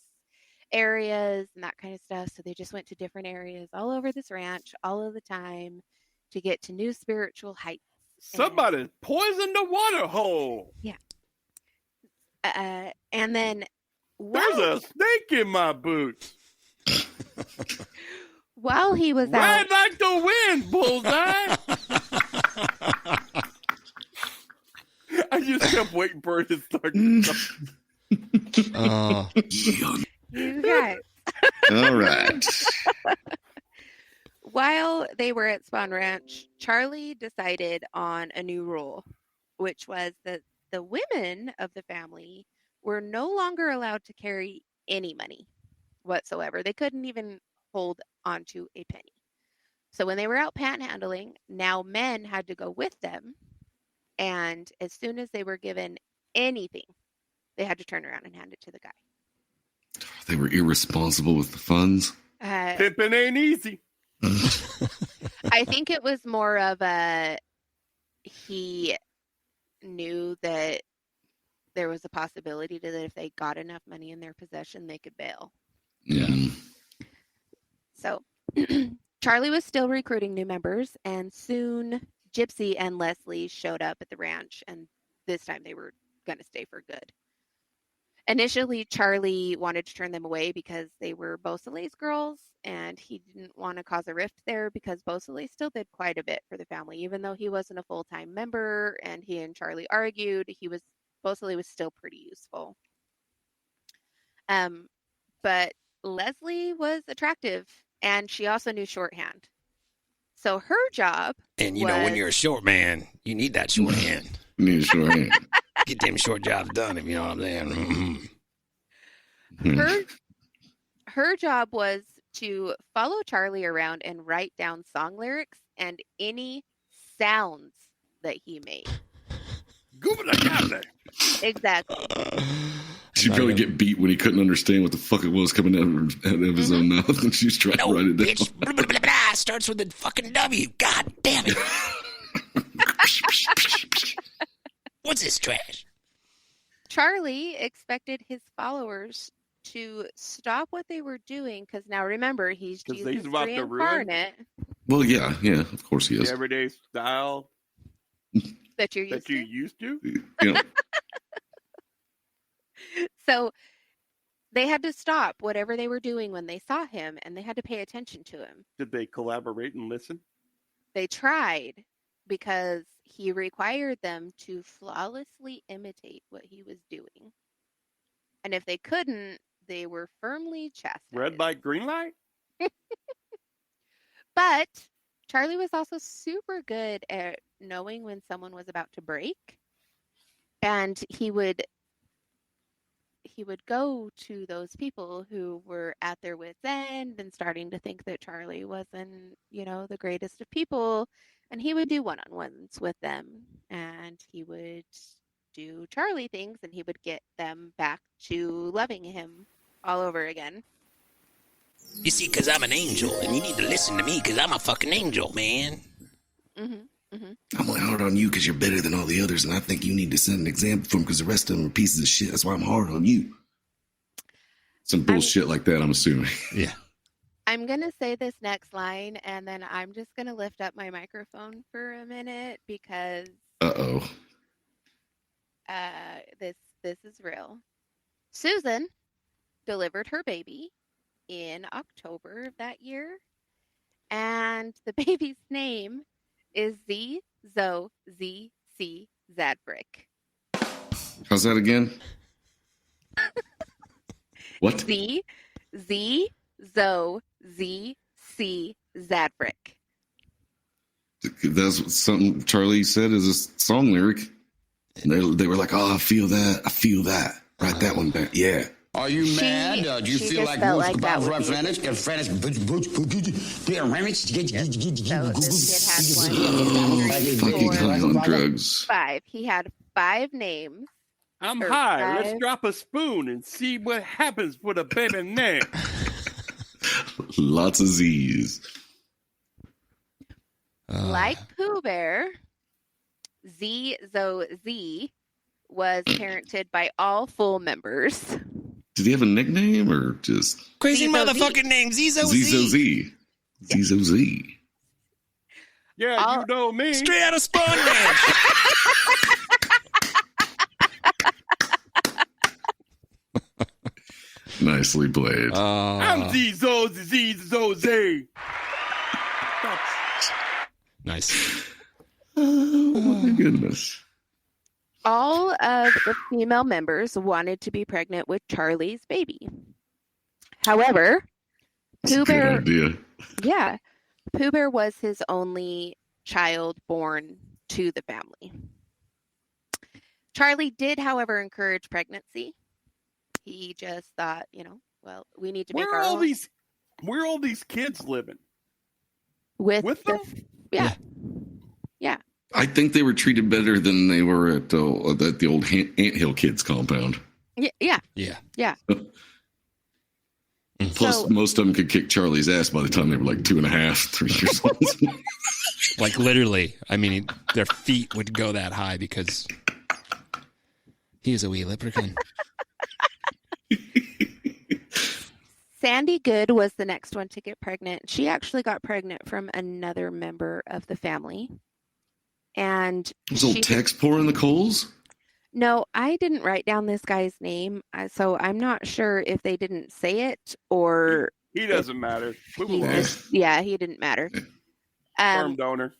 areas and that kind of stuff. So they just went to different areas all over this ranch all of the time to get to new spiritual heights. Somebody poisoned the water hole. And then There's a snake in my boots. while he was out, Ride like the wind, bullseye. I just kept waiting for it to start. You guys. All right. While they were at Spawn Ranch, Charlie decided on a new rule, which was that the women of the family were no longer allowed to carry any money whatsoever. They couldn't even hold onto a penny. So when they were out panhandling, now men had to go with them. And as soon as they were given anything, they had to turn around and hand it to the guy. They were irresponsible with the funds. Pimping ain't easy. I think it was more of he knew that there was a possibility that if they got enough money in their possession, they could bail. Yeah. So Charlie was still recruiting new members, and soon Gypsy and Leslie showed up at the ranch, and this time they were going to stay for good. Initially, Charlie wanted to turn them away because they were Beausoleil's girls, and he didn't want to cause a rift there because Beausoleil still did quite a bit for the family. Even though he wasn't a full-time member and he and Charlie argued, Beausoleil was still pretty useful. But Leslie was attractive, and she also knew shorthand. So her job And, you know, when you're a short man, you need that shorthand. You need a shorthand. Get them short jobs done, if you know what I'm saying. Her job was to follow Charlie around and write down song lyrics and any sounds that he made. Exactly. She'd probably get beat when he couldn't understand what the fuck it was coming out of his own mouth, and she's trying to write it down. Bitch, blah, blah, blah, blah, starts with a fucking W. God damn it. What's this trash? Charlie expected his followers to stop what they were doing because now remember, he's Jesus about to ruin. reincarnate. Well, yeah, of course he is. The everyday style that you're that you used to. Yeah. So they had to stop whatever they were doing when they saw him, and they had to pay attention to him. Did they collaborate and listen? They tried because he required them to flawlessly imitate what he was doing. And if they couldn't, they were firmly chastised. Red light, green light? But Charlie was also super good at knowing when someone was about to break. And he would go to those people who were at their wits' end and starting to think that Charlie wasn't, the greatest of people. And he would do one-on-ones with them. And he would do Charlie things, and he would get them back to loving him all over again. You see, because I'm an angel, and you need to listen to me because I'm a fucking angel, man. I'm only hard on you because you're better than all the others, and I think you need to set an example for them because the rest of them are pieces of shit. That's why I'm hard on you. Some bullshit like that, I'm assuming. Yeah. I'm going to say this next line, and then I'm just going to lift up my microphone for a minute because Uh-oh. This is real. Susan delivered her baby in October of that year, and the baby's name is Z-Z-C Zadbrick. How's that again? What? Z-Z-Z-C Zadbrick. That's something Charlie said is a song lyric. And they were like, oh, I feel that. Write that one down. Yeah. Are you mad? Do you feel like felt like that would be Fucking high on drugs. 5. He had 5 names. I'm Or high. 5. Let's drop a spoon and see what happens with a baby name. Lots of Z's. Like Pooh Bear, Z-Z was parented by all full members. Did he have a nickname or just Crazy Z-Z-Z. motherfucking name, Zizo Z. Z-Z-Z? Z-Z-Z. Yeah, you know me. Straight out of Spawn Ranch. Nicely played. I'm Z-Z. Nice. Oh, my goodness. All of the female members wanted to be pregnant with Charlie's baby. However, That's a Pooh good Bear, idea. yeah, Pooh Bear was his only child born to the family. Charlie did, however, encourage pregnancy. He just thought, well, we need to make Where our are own all these kids living? with them? Yeah. I think they were treated better than they were at the old Anthill Kids compound. Yeah. Plus, So- most of them could kick Charlie's ass by the time they were like 2.5, 3 years old. Like literally, I mean, their feet would go that high because he was a wee leprechaun. Sandy Good was the next one to get pregnant. She actually got pregnant from another member of the family. And Was old Tex pouring the coals? no, I didn't write down this guy's name, so I'm not sure if they didn't say it or He doesn't matter. Move along. he didn't matter. Sperm donor.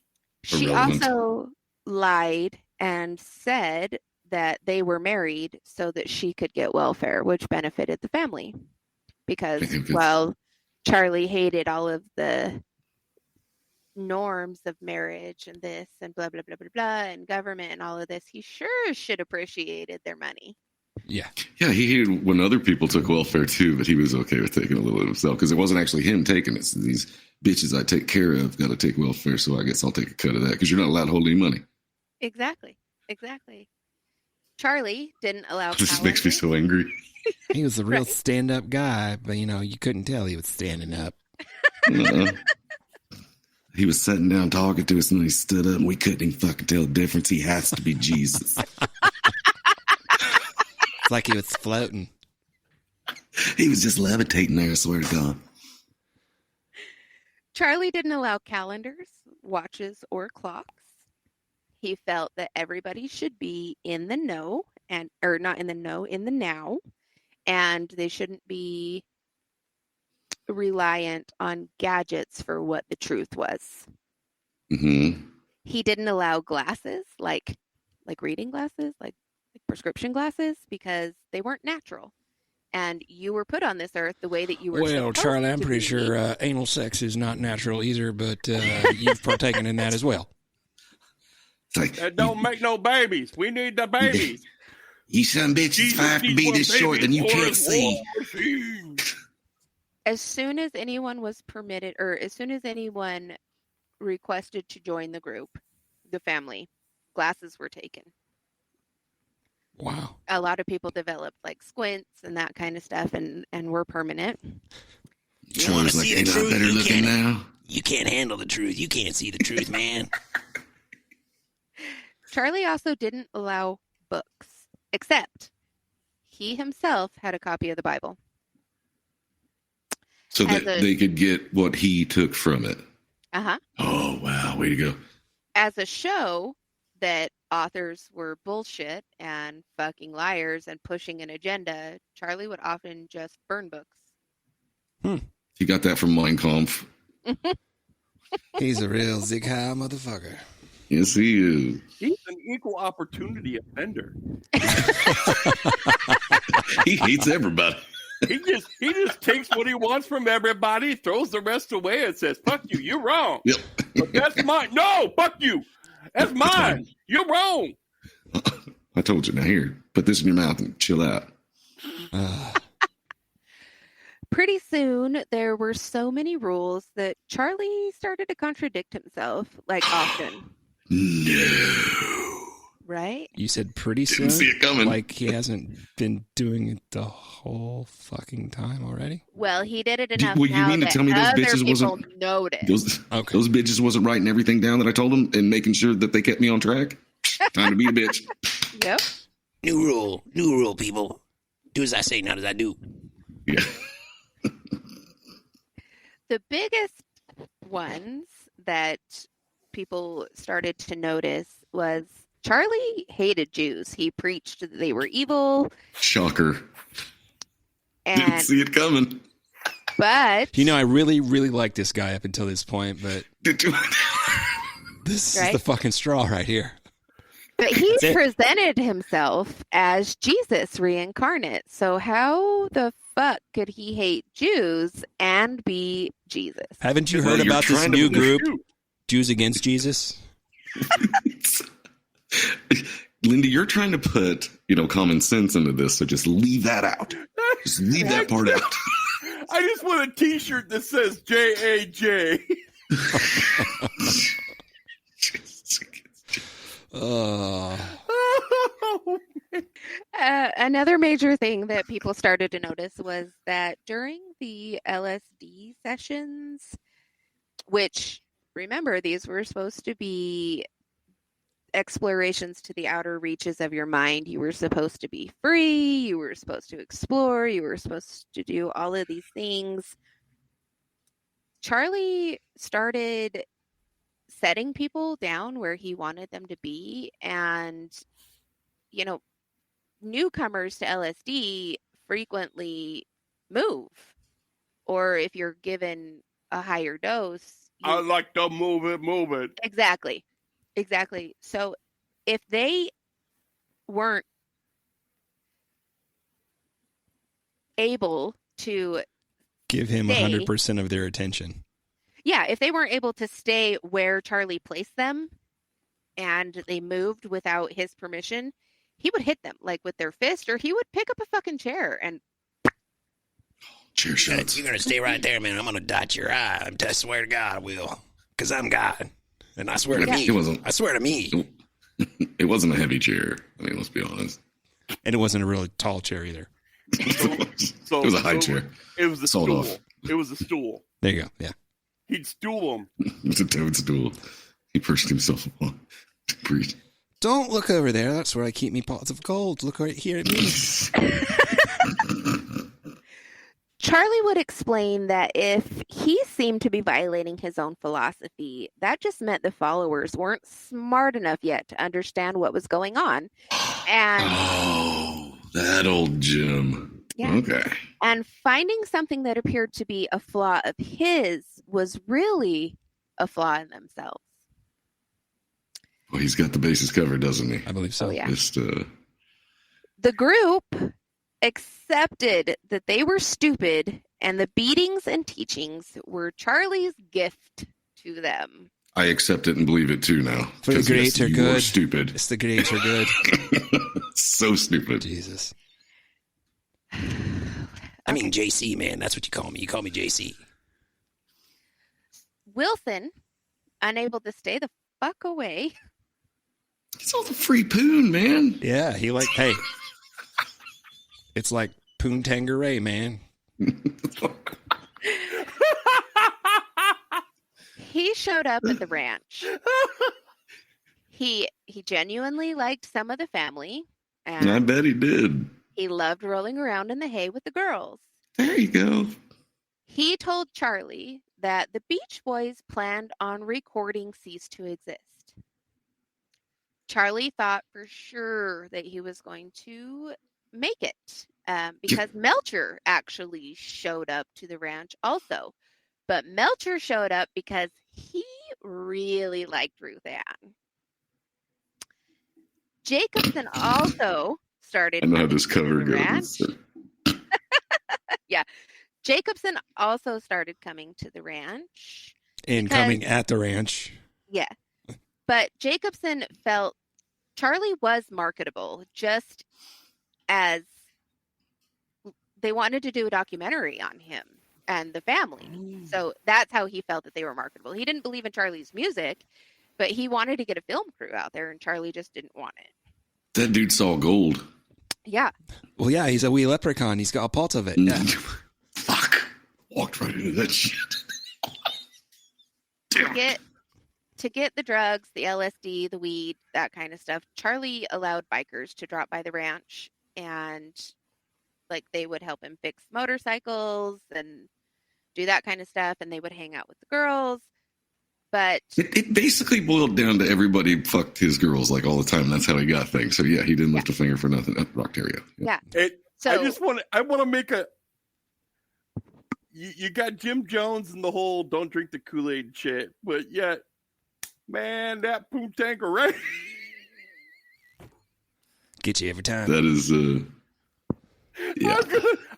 She Irrelevant. also lied and said that they were married so that she could get welfare, which benefited the family. Because, well, Charlie hated all of the norms of marriage and this and blah, blah, blah, blah, blah, and government and all of this. He sure should appreciated their money. Yeah. Yeah, he hated when other people took welfare too, but he was okay with taking a little of himself because it wasn't actually him taking it. So these bitches I take care of got to take welfare, so I guess I'll take a cut of that because you're not allowed to hold any money. Exactly. Charlie didn't allow This makes me so angry. He was a real stand-up guy, but, you couldn't tell he was standing up. He was sitting down talking to us, and then he stood up, and we couldn't even fucking tell the difference. He has to be Jesus. It's like he was floating. He was just levitating there, I swear to God. Charlie didn't allow calendars, watches, or clocks. He felt that everybody should be in the know or not in the know, in the now, and they shouldn't be reliant on gadgets for what the truth was. Mm-hmm. He didn't allow glasses, like reading glasses, like prescription glasses, because they weren't natural. And you were put on this earth the way that you were. Well, supposed Charlie, I'm to pretty be. sure anal sex is not natural either, but you've partaken in that as well. It's like, That don't make no babies. We need the babies. you son bitches, if I have to be this short, then you can't see. As soon as anyone was permitted, or as soon as anyone requested to join the group, the family, glasses were taken. Wow. A lot of people developed like squints and that kind of stuff, and were permanent. Charlie's like, ain't I better looking now? You can't handle the truth. You can't see the truth, man. Charlie also didn't allow books, except he himself had a copy of the Bible. So that they could get what he took from it. Uh-huh. Oh, wow. Way to go. As a show that authors were bullshit and fucking liars and pushing an agenda, Charlie would often just burn books. He got that from Mein Kampf. He's a real Zig Heil motherfucker. Yes, he is. He's an equal opportunity offender. He hates everybody. He just takes what he wants from everybody, throws the rest away, and says, "Fuck you, you're wrong." Yep. But that's mine. No, fuck you. That's mine. You're wrong. I told you. Now here, put this in your mouth and chill out. Pretty soon, there were so many rules that Charlie started to contradict himself, like often. No. Right? You said pretty soon? Didn't see it coming. Like he hasn't been doing it the whole fucking time already? Well, he did it enough Well, you now mean to that tell me those other bitches people wasn't- noticed. Those bitches wasn't writing everything down that I told them and making sure that they kept me on track? Time to be a bitch. Yep. New rule, people. Do as I say, not as I do. Yeah. The biggest ones that people started to notice was Charlie hated Jews. He preached that they were evil. Shocker. Didn't And see it coming. but I really, really liked this guy up until this point, but Did you? This Right? is the fucking straw right here. But he That's it. presented himself as Jesus reincarnate. So how the fuck could he hate Jews and be Jesus? Haven't you Well, heard you're about this trying to new push group, you. Jews Against Jesus? Lindy, you're trying to put, common sense into this, so just leave that out. Just leave that part out. I just want a T-shirt that says JAJ. Oh, Another major thing that people started to notice was that during the LSD sessions, which, remember, these were supposed to be explorations to the outer reaches of your mind. You were supposed to be free. You were supposed to explore. You were supposed to do all of these things. Charlie started setting people down where he wanted them to be. And, newcomers to LSD frequently move. Or if you're given a higher dose, I like to move it. Exactly. So if they weren't able to give him stay, 100% of their attention. if they weren't able to stay where Charlie placed them and they moved without his permission, he would hit them like with their fist, or he would pick up a fucking chair and Chair shots. You're going to stay right there, man. I'm going to dot your I. I swear to God I will. Because I'm God. And I swear to me. It wasn't. I swear to me. It wasn't a heavy chair. I mean, let's be honest. And it wasn't a really tall chair either. So, It was a high chair. It was a Sold stool. off. It was a stool. There you go. Yeah. He'd stool him. It was a toadstool. He perched himself upon to breathe. Don't look over there. That's where I keep me pots of gold. Look right here at me. Charlie would explain that if he seemed to be violating his own philosophy, that just meant the followers weren't smart enough yet to understand what was going on. And Oh, that old Jim. Yeah. Okay. And finding something that appeared to be a flaw of his was really a flaw in themselves. Well, he's got the bases covered, doesn't he? I believe so. Oh, yeah. Just, The group accepted that they were stupid, and the beatings and teachings were Charlie's gift to them. I accept it and believe it too now. For the 'Cause, great or you were good. stupid. It's the great or good. So stupid. Jesus. I mean, JC, man. That's what you call me. You call me JC. Wilson, unable to stay the fuck away, It's all the free poon, man. Yeah, hey. It's like Poon Tangeray, man. he showed up at the ranch. He genuinely liked some of the family, and I bet he did. he loved rolling around in the hay with the girls. There you go. He told Charlie that the Beach Boys planned on recording Cease to Exist. Charlie thought for sure that he was going to make it because Melcher actually showed up to the ranch also. But Melcher showed up because he really liked Ruth Ann. Jacobson also started I know how coming this to cover the goes. ranch. Yeah. Jacobson also started coming to the ranch. And Because- coming at the ranch. Yeah. But Jacobson felt Charlie was marketable, just as they wanted to do a documentary on him and the family. So that's how he felt that they were marketable. He didn't believe in Charlie's music, but he wanted to get a film crew out there, and Charlie just didn't want it. That dude saw gold. Yeah. Well, yeah, he's a wee leprechaun. He's got a pot of it. Yeah. Fuck. Walked right into that shit. Damn. To get the drugs, the LSD, the weed, that kind of stuff, Charlie allowed bikers to drop by the ranch, and they would help him fix motorcycles and do that kind of stuff, and they would hang out with the girls. But It basically boiled down to everybody fucked his girls all the time. That's how he got things. So yeah, he didn't lift a finger for nothing. Rocktaria. yeah. I want to make a. You got Jim Jones and the whole "don't drink the Kool-Aid" shit, but yet Man, that Poontang Get you every time. That is, yeah.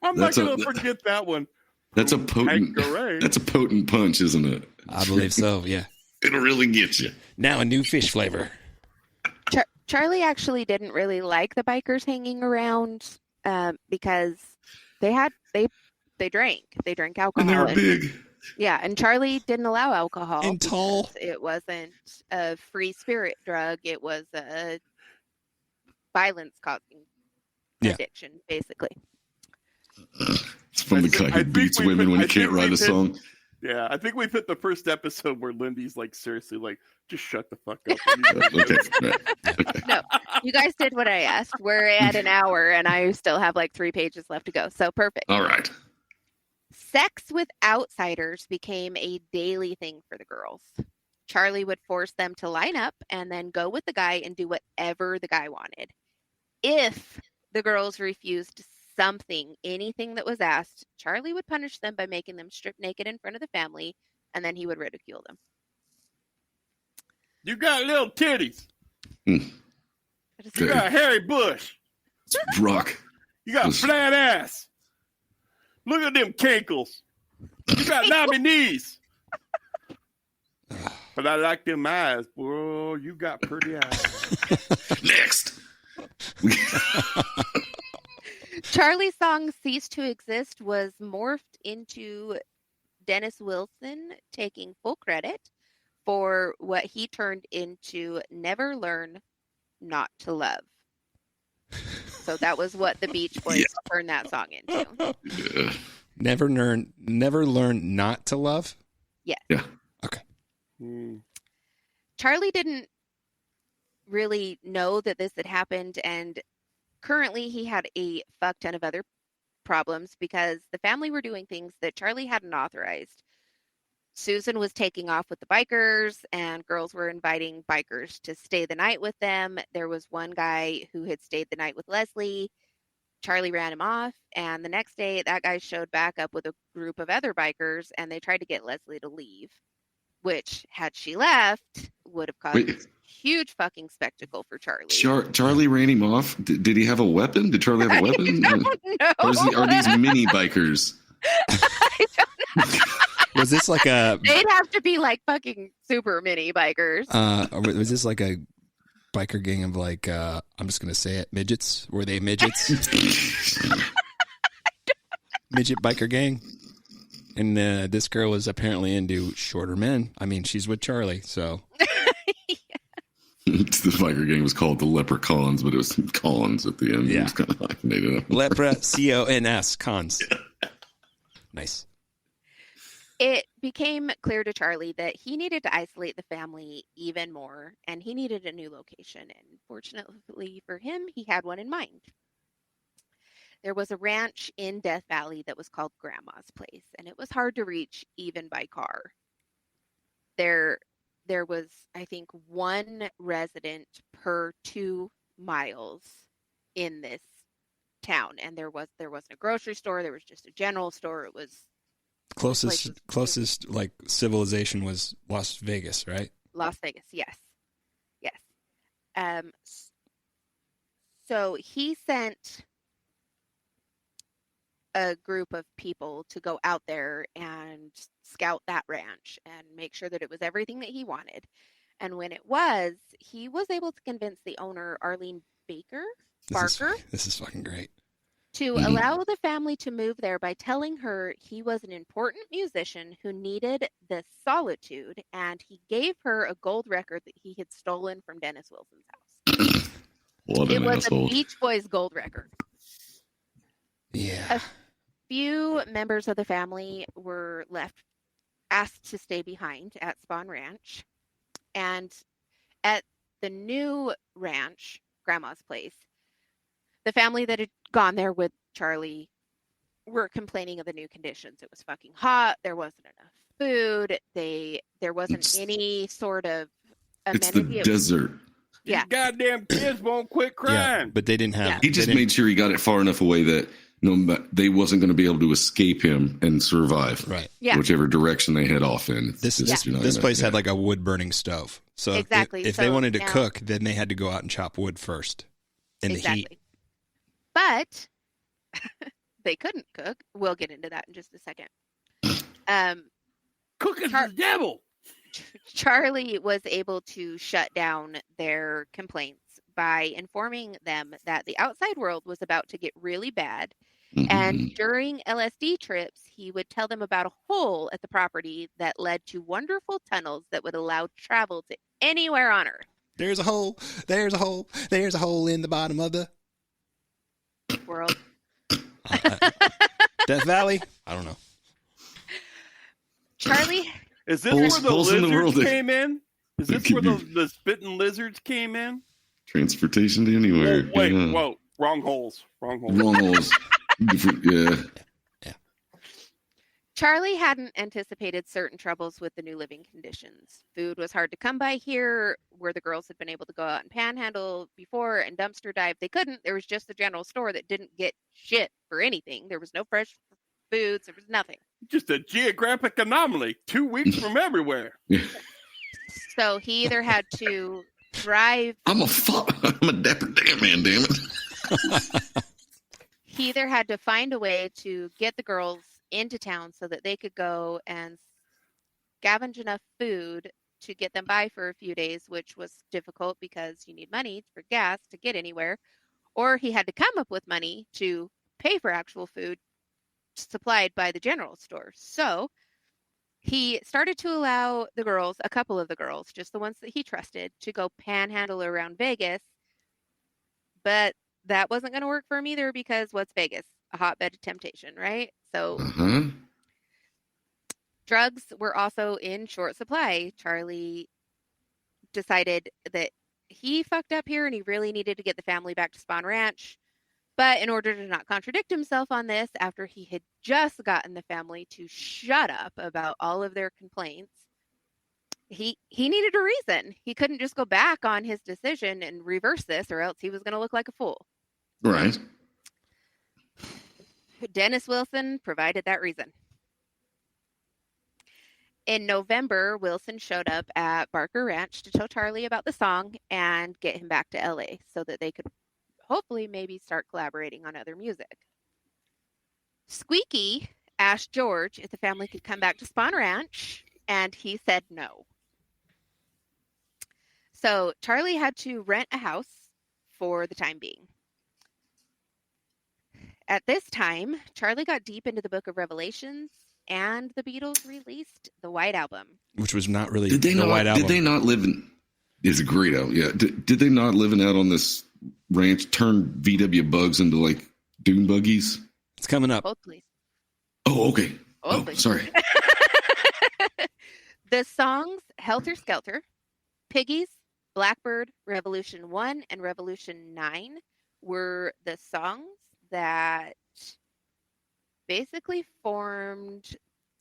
I'm not gonna forget that one. That's a potent. Tanqueray. That's a potent punch, isn't it? I believe so. Yeah. It'll really get you. Now a new fish flavor. Charlie actually didn't really like the bikers hanging around because they drank alcohol. And they were big. Yeah, and Charlie didn't allow alcohol. And tall. because It wasn't a free spirit drug. It was a violence-causing addiction, basically. It's from the guy who beats women when he can't write a song. Yeah, I think we've hit the first episode where Lindy's like, seriously, like, just shut the fuck up. Okay. Right. No, you guys did what I asked. We're at an hour, and I still have like 3 pages left to go. So perfect. All right. Sex with outsiders became a daily thing for the girls. Charlie would force them to line up and then go with the guy and do whatever the guy wanted. If the girls refused anything that was asked, Charlie would punish them by making them strip naked in front of the family, and then he would ridicule them. You got little titties. Okay. You got a hairy bush. Brock. You got a flat ass. Look at them cankles. You got knobby knees. But I like them eyes, bro. You got pretty eyes. Next. Charlie's song Cease to Exist was morphed into Dennis Wilson taking full credit for what he turned into Never Learn Not to Love. So that was what the Beach Boys turned that song into. Yeah. Never learn not to love? Yes. Yeah. Okay. Charlie didn't really know that this had happened, and currently he had a fuck ton of other problems because the family were doing things that Charlie hadn't authorized. Susan was taking off with the bikers, and girls were inviting bikers to stay the night with them. There was one guy who had stayed the night with Leslie. Charlie ran him off, and the next day that guy showed back up with a group of other bikers, and they tried to get Leslie to leave, which, had she left, would have caused a huge fucking spectacle for Charlie. Charlie ran him off. Did he have a weapon? Did Charlie have a weapon? I don't know. Or are these mini bikers? I don't know. Was this like a... They'd have to be like fucking super mini bikers. Was this like a biker gang of like, I'm just going to say it, midgets? Were they midgets? Midget biker gang? And this girl was apparently into shorter men. I mean, she's with Charlie, so... The biker gang was called the Leprechauns, but it was cons at the end. Yeah. It was kind of hyphenated. Lepra, C-O-N-S, cons. Nice. It became clear to Charlie that he needed to isolate the family even more, and he needed a new location. And fortunately for him, he had one in mind. There was a ranch in Death Valley that was called Grandma's Place, and it was hard to reach even by car. There was, I think, one resident per 2 miles in this town, and there wasn't a grocery store. There was just a general store. It was closest like civilization was Las Vegas, right? Las Vegas, yes. So he sent a group of people to go out there and scout that ranch and make sure that it was everything that he wanted. And when it was, he was able to convince the owner, Arlene Barker, This is fucking great. to allow the family to move there by telling her he was an important musician who needed the solitude, and he gave her a gold record that he had stolen from Dennis Wilson's house. What It an was asshole. a Beach Boys gold record. Yeah. A few members of the family were asked to stay behind at Spawn Ranch, and at the new ranch, Grandma's Place, the family that had gone there with Charlie were complaining of the new conditions. It was fucking hot. There wasn't enough food. There wasn't any sort of It's amenity. the desert. Yeah. These goddamn kids won't quit Yeah, crying. but they didn't have... He just made sure he got it far enough away that they wasn't going to be able to escape him and survive. Right. Yeah. Whichever direction they head off in. This you're not this gonna- place had like a wood-burning stove. So Exactly. if So they wanted to now- cook, then they had to go out and chop wood first in the heat. But they couldn't cook. We'll get into that in just a second. Cooking's the devil. Charlie was able to shut down their complaints by informing them that the outside world was about to get really bad. And during LSD trips, he would tell them about a hole at the property that led to wonderful tunnels that would allow travel to anywhere on Earth. There's a hole. There's a hole. There's a hole in the bottom of the world. Death Valley? I don't know. Charlie? Is this Holes- where the holes in the lizards world. came in? Is this It where could the spitting lizards came in? Transportation to anywhere. Oh, wait, yeah. whoa. Wrong holes. Wrong holes. Wrong holes. Different, yeah. Charlie hadn't anticipated certain troubles with the new living conditions. Food was hard to come by here, where the girls had been able to go out and panhandle before and dumpster dive. They couldn't. There was just the general store that didn't get shit for anything. There was no fresh foods. There was nothing. Just a geographic anomaly. 2 weeks from everywhere. So he either had to drive. I'm a dapper damn man, damn it. He either had to find a way to get the girls into town so that they could go and scavenge enough food to get them by for a few days, which was difficult because you need money for gas to get anywhere, or he had to come up with money to pay for actual food supplied by the general store. So he started to allow the girls, a couple of the girls, just the ones that he trusted, to go panhandle around Vegas. But that wasn't going to work for him either, because what's Vegas? A hotbed of temptation, right? So drugs were also in short supply. Charlie decided that he fucked up here and he really needed to get the family back to Spawn Ranch. But in order to not contradict himself on this, after he had just gotten the family to shut up about all of their complaints, he needed a reason. He couldn't just go back on his decision and reverse this, or else he was going to look like a fool. Right. Dennis Wilson provided that reason. In November, Wilson showed up at Barker Ranch to tell Charlie about the song and get him back to LA so that they could hopefully maybe start collaborating on other music. Squeaky asked George if the family could come back to Spawn Ranch, and he said no. So Charlie had to rent a house for the time being. At this time, Charlie got deep into the Book of Revelations, and the Beatles released the White Album. Which was not really Did they the not? White Album. Did they not live in? It's a great album. Yeah. Did they not living out on this ranch turn VW bugs into like dune buggies? It's coming up. Hold, please. Oh, okay. Hold, Oh, please. sorry. The songs Helter Skelter, Piggies, Blackbird, Revolution 1, and Revolution 9 were the songs that basically formed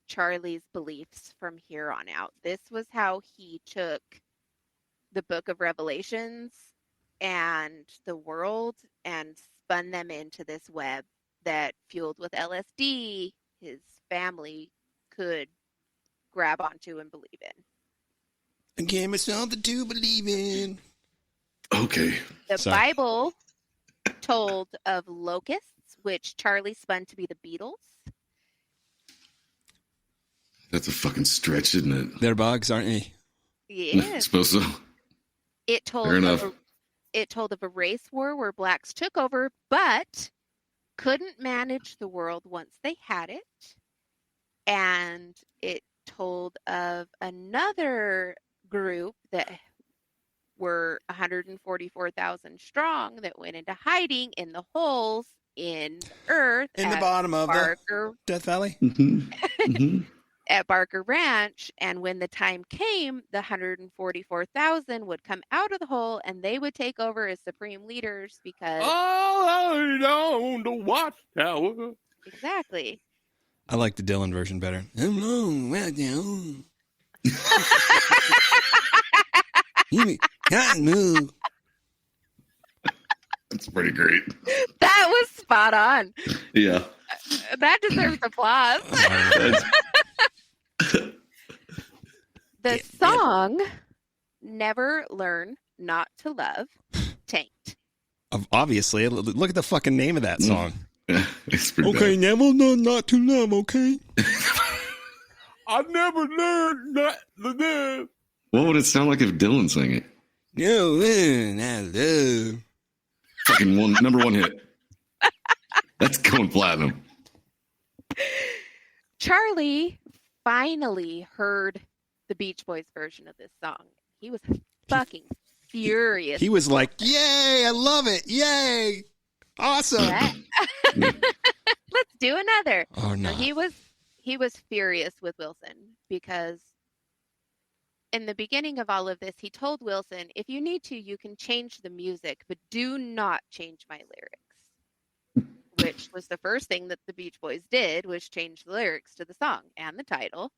Charlie's beliefs from here on out. This was how he took the Book of Revelations and the world and spun them into this web that, fueled with LSD, his family could grab onto and believe in. Again, it's something to believe in. Okay. The Sorry. Bible told of locusts, which Charlie spun to be the Beatles. That's a fucking stretch, isn't it? They're bugs, aren't they? I Yes. suppose so. It told Fair enough. it told of a race war where blacks took over, but couldn't manage the world once they had it. And it told of another group that were 144,000 strong that went into hiding in the holes in the earth In the at bottom of Barker, the Death Valley? at Barker Ranch. And when the time came, the 144,000 would come out of the hole and they would take over as supreme leaders because All on the watchtower. exactly. I like the Dylan version better. Hello, well down. You can't move. That's pretty great. That was spot on. Yeah. That deserves applause. The song Never Learn Not to Love, tanked. Obviously, look at the fucking name of that song. Yeah, it's pretty Okay, bad. never learn not to love, okay? I've never learned not to live. What would it sound like if Dylan sang it? No, not love. Fucking number one hit. That's going platinum. Charlie finally heard the Beach Boys version of this song. He was fucking furious. He was like, yay, I love it. Yay. Awesome. Yeah. Let's do another. Oh, no. So he was furious with Wilson because in the beginning of all of this, he told Wilson, if you need to, you can change the music, but do not change my lyrics. Which was the first thing that the Beach Boys did, was change the lyrics to the song and the title.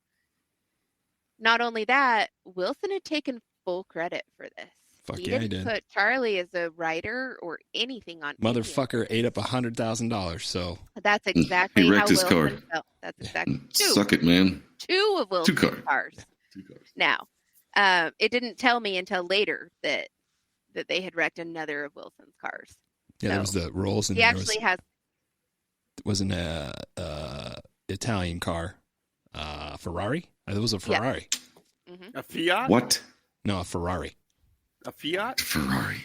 Not only that, Wilson had taken full credit for this. Fuck he yeah, he didn't did. put Charlie as a writer or anything on any of Motherfucker ate up $100,000, so. it. That's exactly He how wrecked his Wilson car. felt. That's exactly Suck it, man. two of Wilson's cars. Two cars. Now, it didn't tell me until later that they had wrecked another of Wilson's cars. Yeah, there was So, the Rolls, and he there actually has. was an Italian car. Ferrari? It was a Ferrari. A Fiat? What? No, a Ferrari. A Fiat? Ferrari.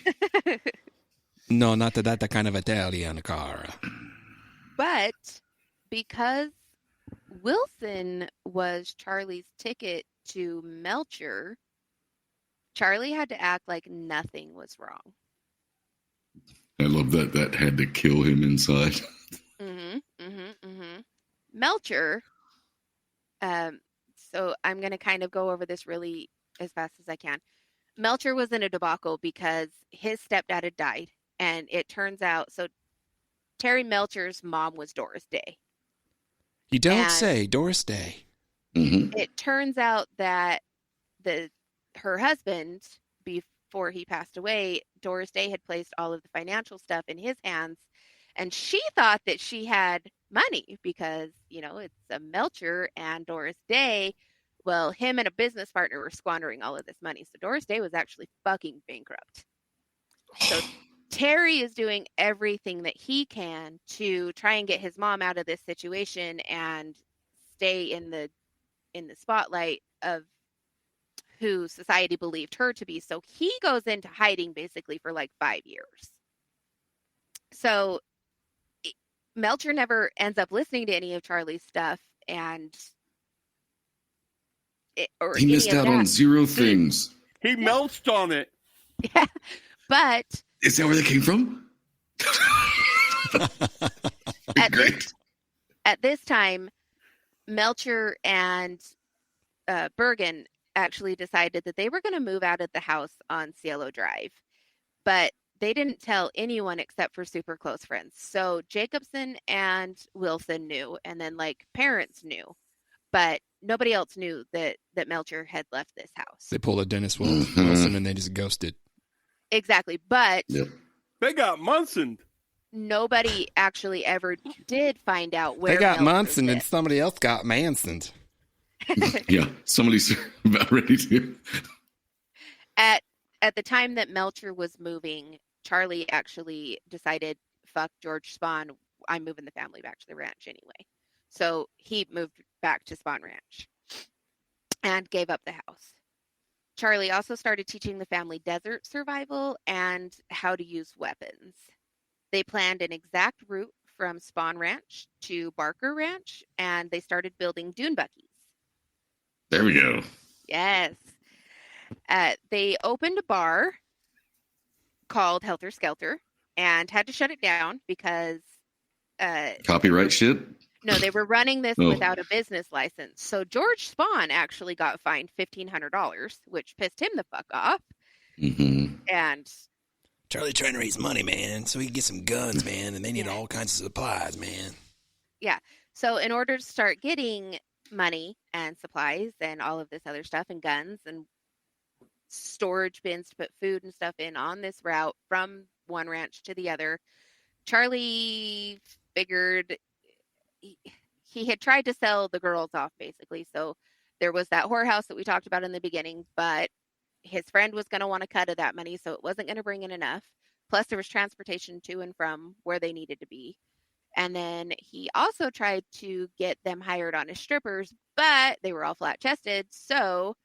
No, not that kind of Italian car. But because Wilson was Charlie's ticket to Melcher, Charlie had to act like nothing was wrong. I love that. That had to kill him inside. Melcher, so I'm going to kind of go over this really as fast as I can. Melcher was in a debacle because his stepdad had died, and it turns out, so Terry Melcher's mom was Doris Day. You don't And- say, Doris Day. Mm-hmm. It turns out that her husband, before he passed away, Doris Day had placed all of the financial stuff in his hands, and she thought that she had money because, it's a Melcher and Doris Day. Well, him and a business partner were squandering all of this money. So Doris Day was actually fucking bankrupt. So Terry is doing everything that he can to try and get his mom out of this situation and stay in the spotlight of who society believed her to be. So he goes into hiding basically for like 5 years. So Melcher never ends up listening to any of Charlie's stuff, and He missed out on zero things. He melched on it. Yeah, but Is that where they came from? Great. at this time, Melcher and Bergen actually decided that they were going to move out of the house on Cielo Drive, but they didn't tell anyone except for super close friends. So Jacobson and Wilson knew, and then parents knew, but nobody else knew that Melcher had left this house. They pulled a Dennis Mhm. Wilson and they just ghosted. Exactly, but Yep. They got Manson. nobody actually ever did find out where They got Melcher Manson and lived. somebody else got Manson. Yeah, somebody's about ready to. At the time that Melcher was moving, Charlie actually decided, fuck George Spahn, I'm moving the family back to the ranch anyway. So he moved back to Spahn Ranch and gave up the house. Charlie also started teaching the family desert survival and how to use weapons. They planned an exact route from Spahn Ranch to Barker Ranch, and they started building dune buggies. There we go. Yes. They opened a bar called Helter Skelter and had to shut it down because Copyright shit. no, they were running this Oh. without a business license. So George Spahn actually got fined $1,500, which pissed him the fuck off. Mm-hmm. And Charlie trying to raise money, man, so he can get some guns, man, and they need all kinds of supplies, man. so in order to start getting money and supplies and all of this other stuff and guns and storage bins to put food and stuff in on this route from one ranch to the other, Charlie figured he had tried to sell the girls off basically. So there was that whorehouse that we talked about in the beginning, but his friend was going to want to cut of that money, so it wasn't going to bring in enough. Plus, there was transportation to and from where they needed to be. And then he also tried to get them hired on as strippers, but they were all flat chested, so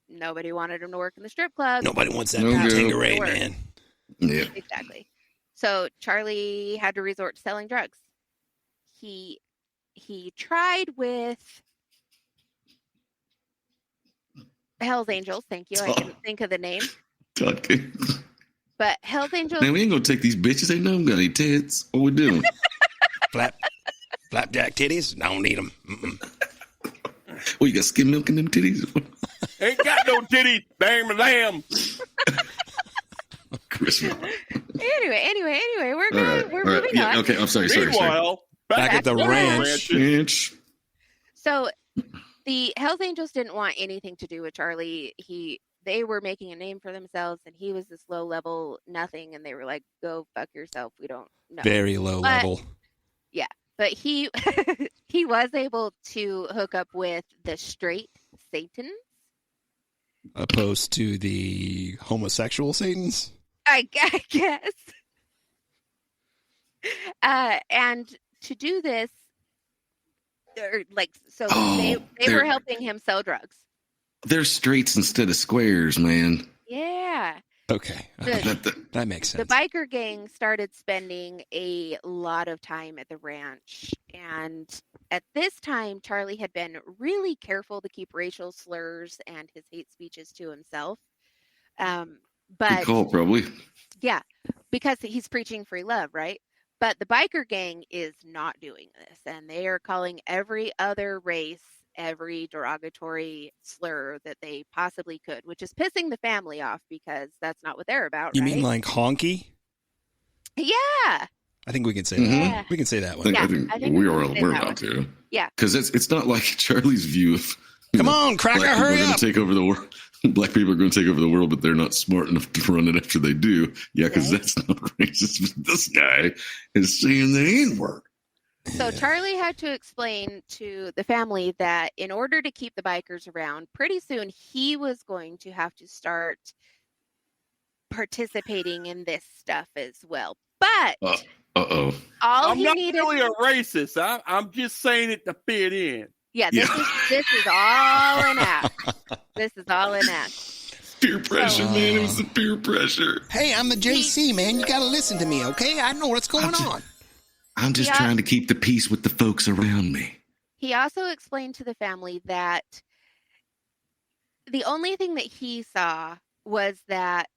nobody wanted him to work in the strip club. Nobody wants that No no good. Tangeray, man. Yeah. Exactly. So Charlie had to resort to selling drugs. He tried with Hell's Angels. Thank you. I couldn't think of the name. Todd King. But Hell's Angels. Man, we ain't gonna take these bitches. Ain't none got any tits. What we doing? Flapjack titties? I don't need them. Well, you got skim milk in them titties? Ain't got no titties, damn lamb. Christmas. Anyway, we're good. All right. We're All right. moving Yeah, on. okay, I'm sorry. Meanwhile, Back at the to the ranch. Ranch. So the Hells Angels didn't want anything to do with Charlie. They were making a name for themselves, and he was this low level nothing, and they were like, "Go fuck yourself. We don't know." Very low level. Yeah, but he he was able to hook up with the straight Satans. Opposed to the homosexual Satans. I guess. And to do this, they were helping him sell drugs. They're straights instead of squares, man. Yeah. Okay. That makes sense. The biker gang started spending a lot of time at the ranch. And at this time, Charlie had been really careful to keep racial slurs and his hate speeches to himself. Good But call, probably. yeah, because he's preaching free love, right? But the biker gang is not doing this. And they are calling every other race every derogatory slur that they possibly could, which is pissing the family off because that's not what they're about. You right? mean like honky? Yeah. I think we can say Mhm. that. We can say that one. Yeah, I think we are can say we're that allowed to. Yeah. Because it's not like Charlie's view of Come on, Cracker, black people hurry are going up. to take over the world. Black people are going to take over the world, but they're not smart enough to run it after they do. Yeah, because Right. that's not racist. But this guy is saying the N-word. So Charlie had to explain to the family that in order to keep the bikers around, pretty soon he was going to have to start participating in this stuff as well. But Uh-oh. all I'm he not needed, really a racist. I'm just saying it to fit in. yeah, Yeah. this is all an act. This is all an act. Peer pressure, man. It was the peer pressure. Hey, I'm the JC, man. You got to listen to me, okay? I know what's going on. I'm just Yeah. trying to keep the peace with the folks around me. He also explained to the family that the only thing that he saw was that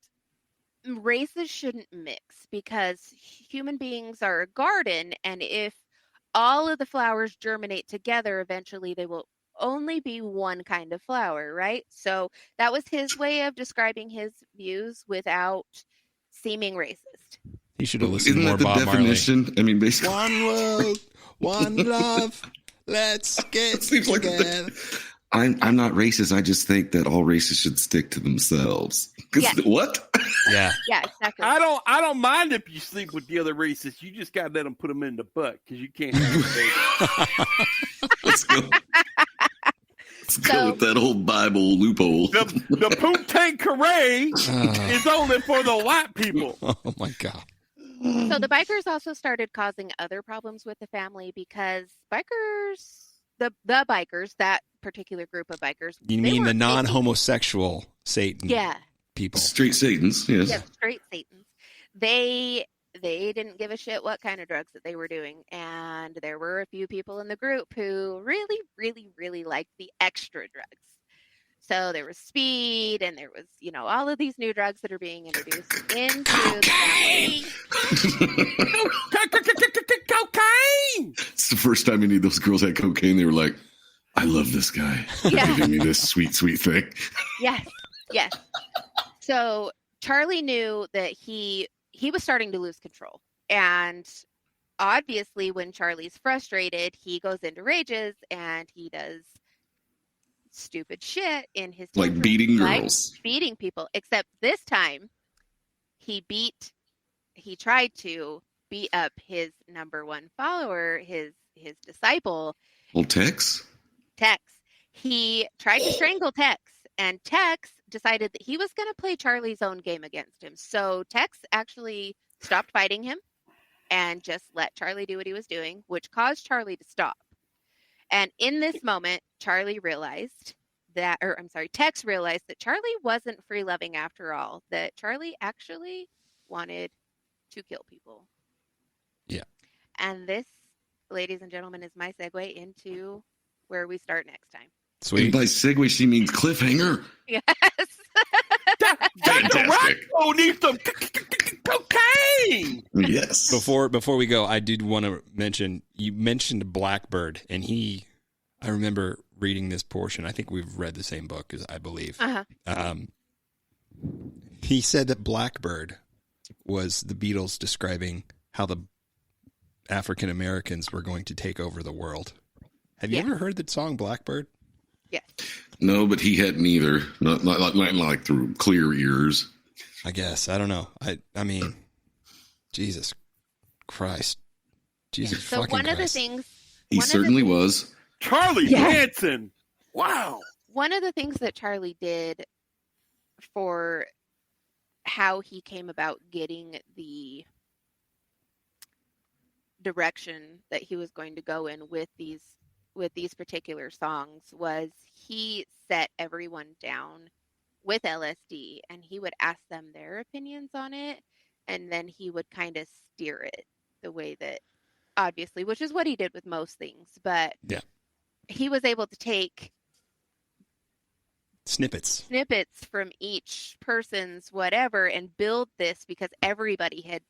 races shouldn't mix because human beings are a garden, and if all of the flowers germinate together, eventually they will only be one kind of flower, right? So that was his way of describing his views without seeming racist. You should have listened Isn't more that the Bob definition? I mean, basically. Marley. One world, one love. Let's get Seems like together. I'm not racist. I just think that all races should stick to themselves. 'Cause Yeah. What? Yeah. Yeah, exactly. I don't mind if you sleep with the other racists. You just gotta let them put them in the butt because you can't have a baby. Let's go. Let's go with that old Bible loophole. The Poontang Carey is only for the white people. Oh my God. So the bikers also started causing other problems with the family because the bikers, that particular group of bikers. You they mean the weren't non-homosexual Satan Yeah, people? Straight Satans, yes. yeah, straight Satans. They didn't give a shit what kind of drugs that they were doing, and there were a few people in the group who really, really, really liked the extra drugs. So there was speed, and there was, all of these new drugs that are being introduced into the family. Cocaine. It's the first time any of those girls had cocaine. They were like, I love this guy. Yeah. Giving me this sweet, sweet thing. Yes, yes. So Charlie knew that he was starting to lose control. And obviously when Charlie's frustrated, he goes into rages and he does stupid shit in his Like tantrums, beating like girls. beating people. Except this time he tried to beat up his number one follower, his disciple, Well, Tex? Tex. He tried to strangle Tex, and Tex decided that he was going to play Charlie's own game against him. So Tex actually stopped fighting him and just let Charlie do what he was doing, which caused Charlie to stop. And in this moment, Tex realized that Charlie wasn't free-loving after all, that Charlie actually wanted to kill people. Yeah. And this, ladies and gentlemen, is my segue into where we start next time. Sweet. And by segue, she means cliffhanger. Yes. Dr. Rocco needs some cocaine. Yes. Before we go, I did want to mention, you mentioned Blackbird, and I remember reading this portion. I think we've read the same book, I believe. Uh-huh. He said that Blackbird was the Beatles describing how the African Americans were going to take over the world. Have you ever heard the song Blackbird? Yes. No, but he hadn't either. Not like through clear ears. I guess. I don't know. I mean, Jesus Christ. Jesus so fucking one Christ. of the things... He certainly was. Charlie Manson. Wow. One of the things that Charlie did for how he came about getting the direction that he was going to go in with these particular songs was he set everyone down with LSD and he would ask them their opinions on it, and then he would kind of steer it the way that, obviously, which is what he did with most things, but yeah, he was able to take snippets from each person's whatever and build this because everybody had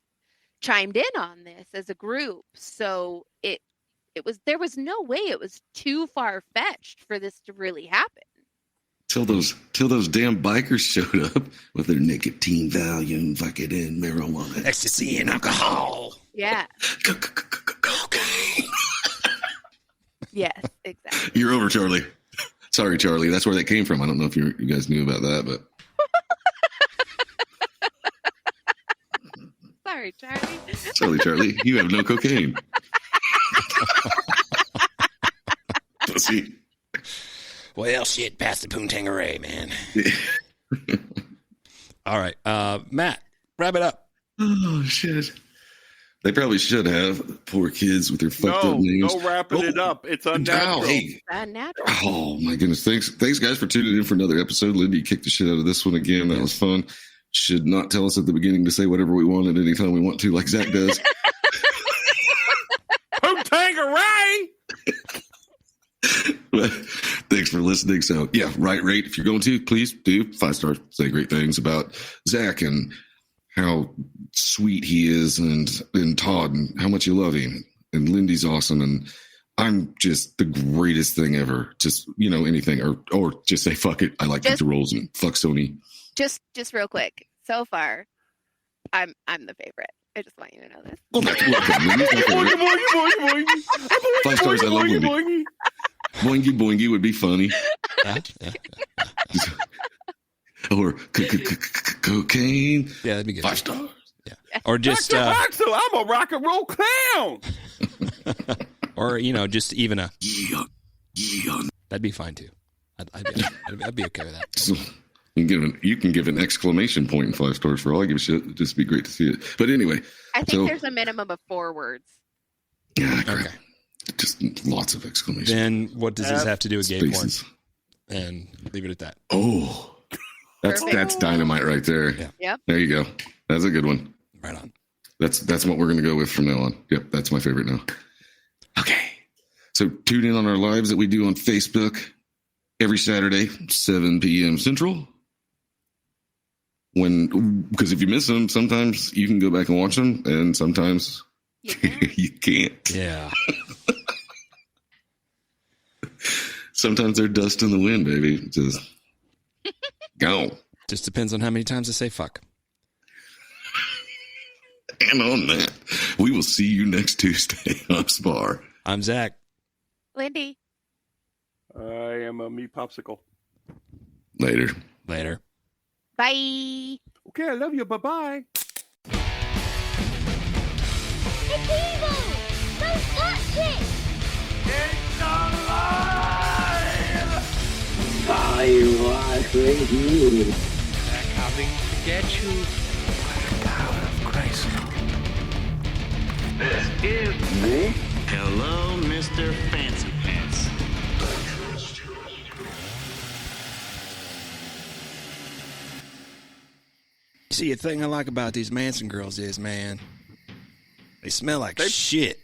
chimed in on this as a group. So there was no way it was too far-fetched for this to really happen. Till those damn bikers showed up with their nicotine, Valium, Vicodin, marijuana, ecstasy, and alcohol. Yeah. Cocaine. Yes, exactly. You're over, Charlie. Sorry, Charlie. That's where that came from. I don't know if you guys knew about that, but. Sorry, Charlie. Sorry, Charlie. You have no cocaine. Pussy. Well, shit, pass the poontangeray, man. All right. Matt, wrap it up. Oh, shit. They probably should have. Poor kids with their fucked up names. No wrapping it up. It's unnatural. Unnatural. Oh, my goodness. Thanks, guys, for tuning in for another episode. Lindy kicked the shit out of this one again. That was fun. Should not tell us at the beginning to say whatever we want at any time we want to, like Zach does. Poontangeray! But thanks for listening. So, yeah, rate. If you're going to, please do 5 stars. Say great things about Zach and how sweet he is, and Todd, and how much you love him. And Lindy's awesome, and I'm just the greatest thing ever. Just, anything, or just say fuck it. I like pizza rolls and fuck Sony. Just real quick. So far, I'm the favorite. I just want you to know this. Well, that's welcome. Lindy's my favorite. 5 stars. I love Lindy. Boingy boingy would be funny. Yeah. Or cocaine. Yeah, that'd be good. 5 stars. Yeah. Or just Dr. Roxo, I'm a rock and roll clown. or just even a yeah. That'd be fine too. I'd be okay with that. So, you can give an exclamation point in 5 stars for all I give a shit. It'd just be great to see it. But anyway, I think there's a minimum of 4 words. Yeah. Okay. Just lots of exclamations. Then what does this have to do with gay porn? Spaces. And leave it at that. Oh, that's dynamite right there. Yeah. Yep. There you go. That's a good one. Right on. That's what we're going to go with from now on. Yep, that's my favorite now. Okay. So tune in on our lives that we do on Facebook every Saturday, 7 p.m. Central. Because if you miss them, sometimes you can go back and watch them, and sometimes you can't. Yeah. Sometimes they're dust in the wind, baby. Just go. Just depends on how many times I say fuck. And on that, we will see you next Tuesday on Spar. I'm Zach. Lindy. I am a meat popsicle. Later. Bye. Okay, I love you. Bye-bye. It's evil! Don't touch it! Alive! They're coming to get you. Black Tower of Christ. This is me. Hello, Mr. Fancy Pants. See, the thing I like about these Manson girls is, man, they smell like shit.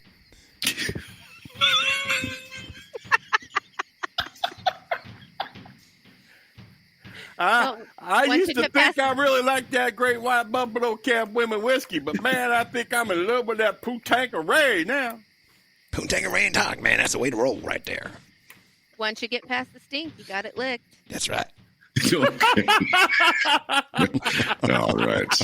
I once used you to get think past- I really liked that Great White Buffalo Cab Women whiskey, but man, I think I'm in love with that Pootanqueray now. Poontang and Tong, man, that's the way to roll right there. Once you get past the stink, you got it licked. That's right. Okay. All right.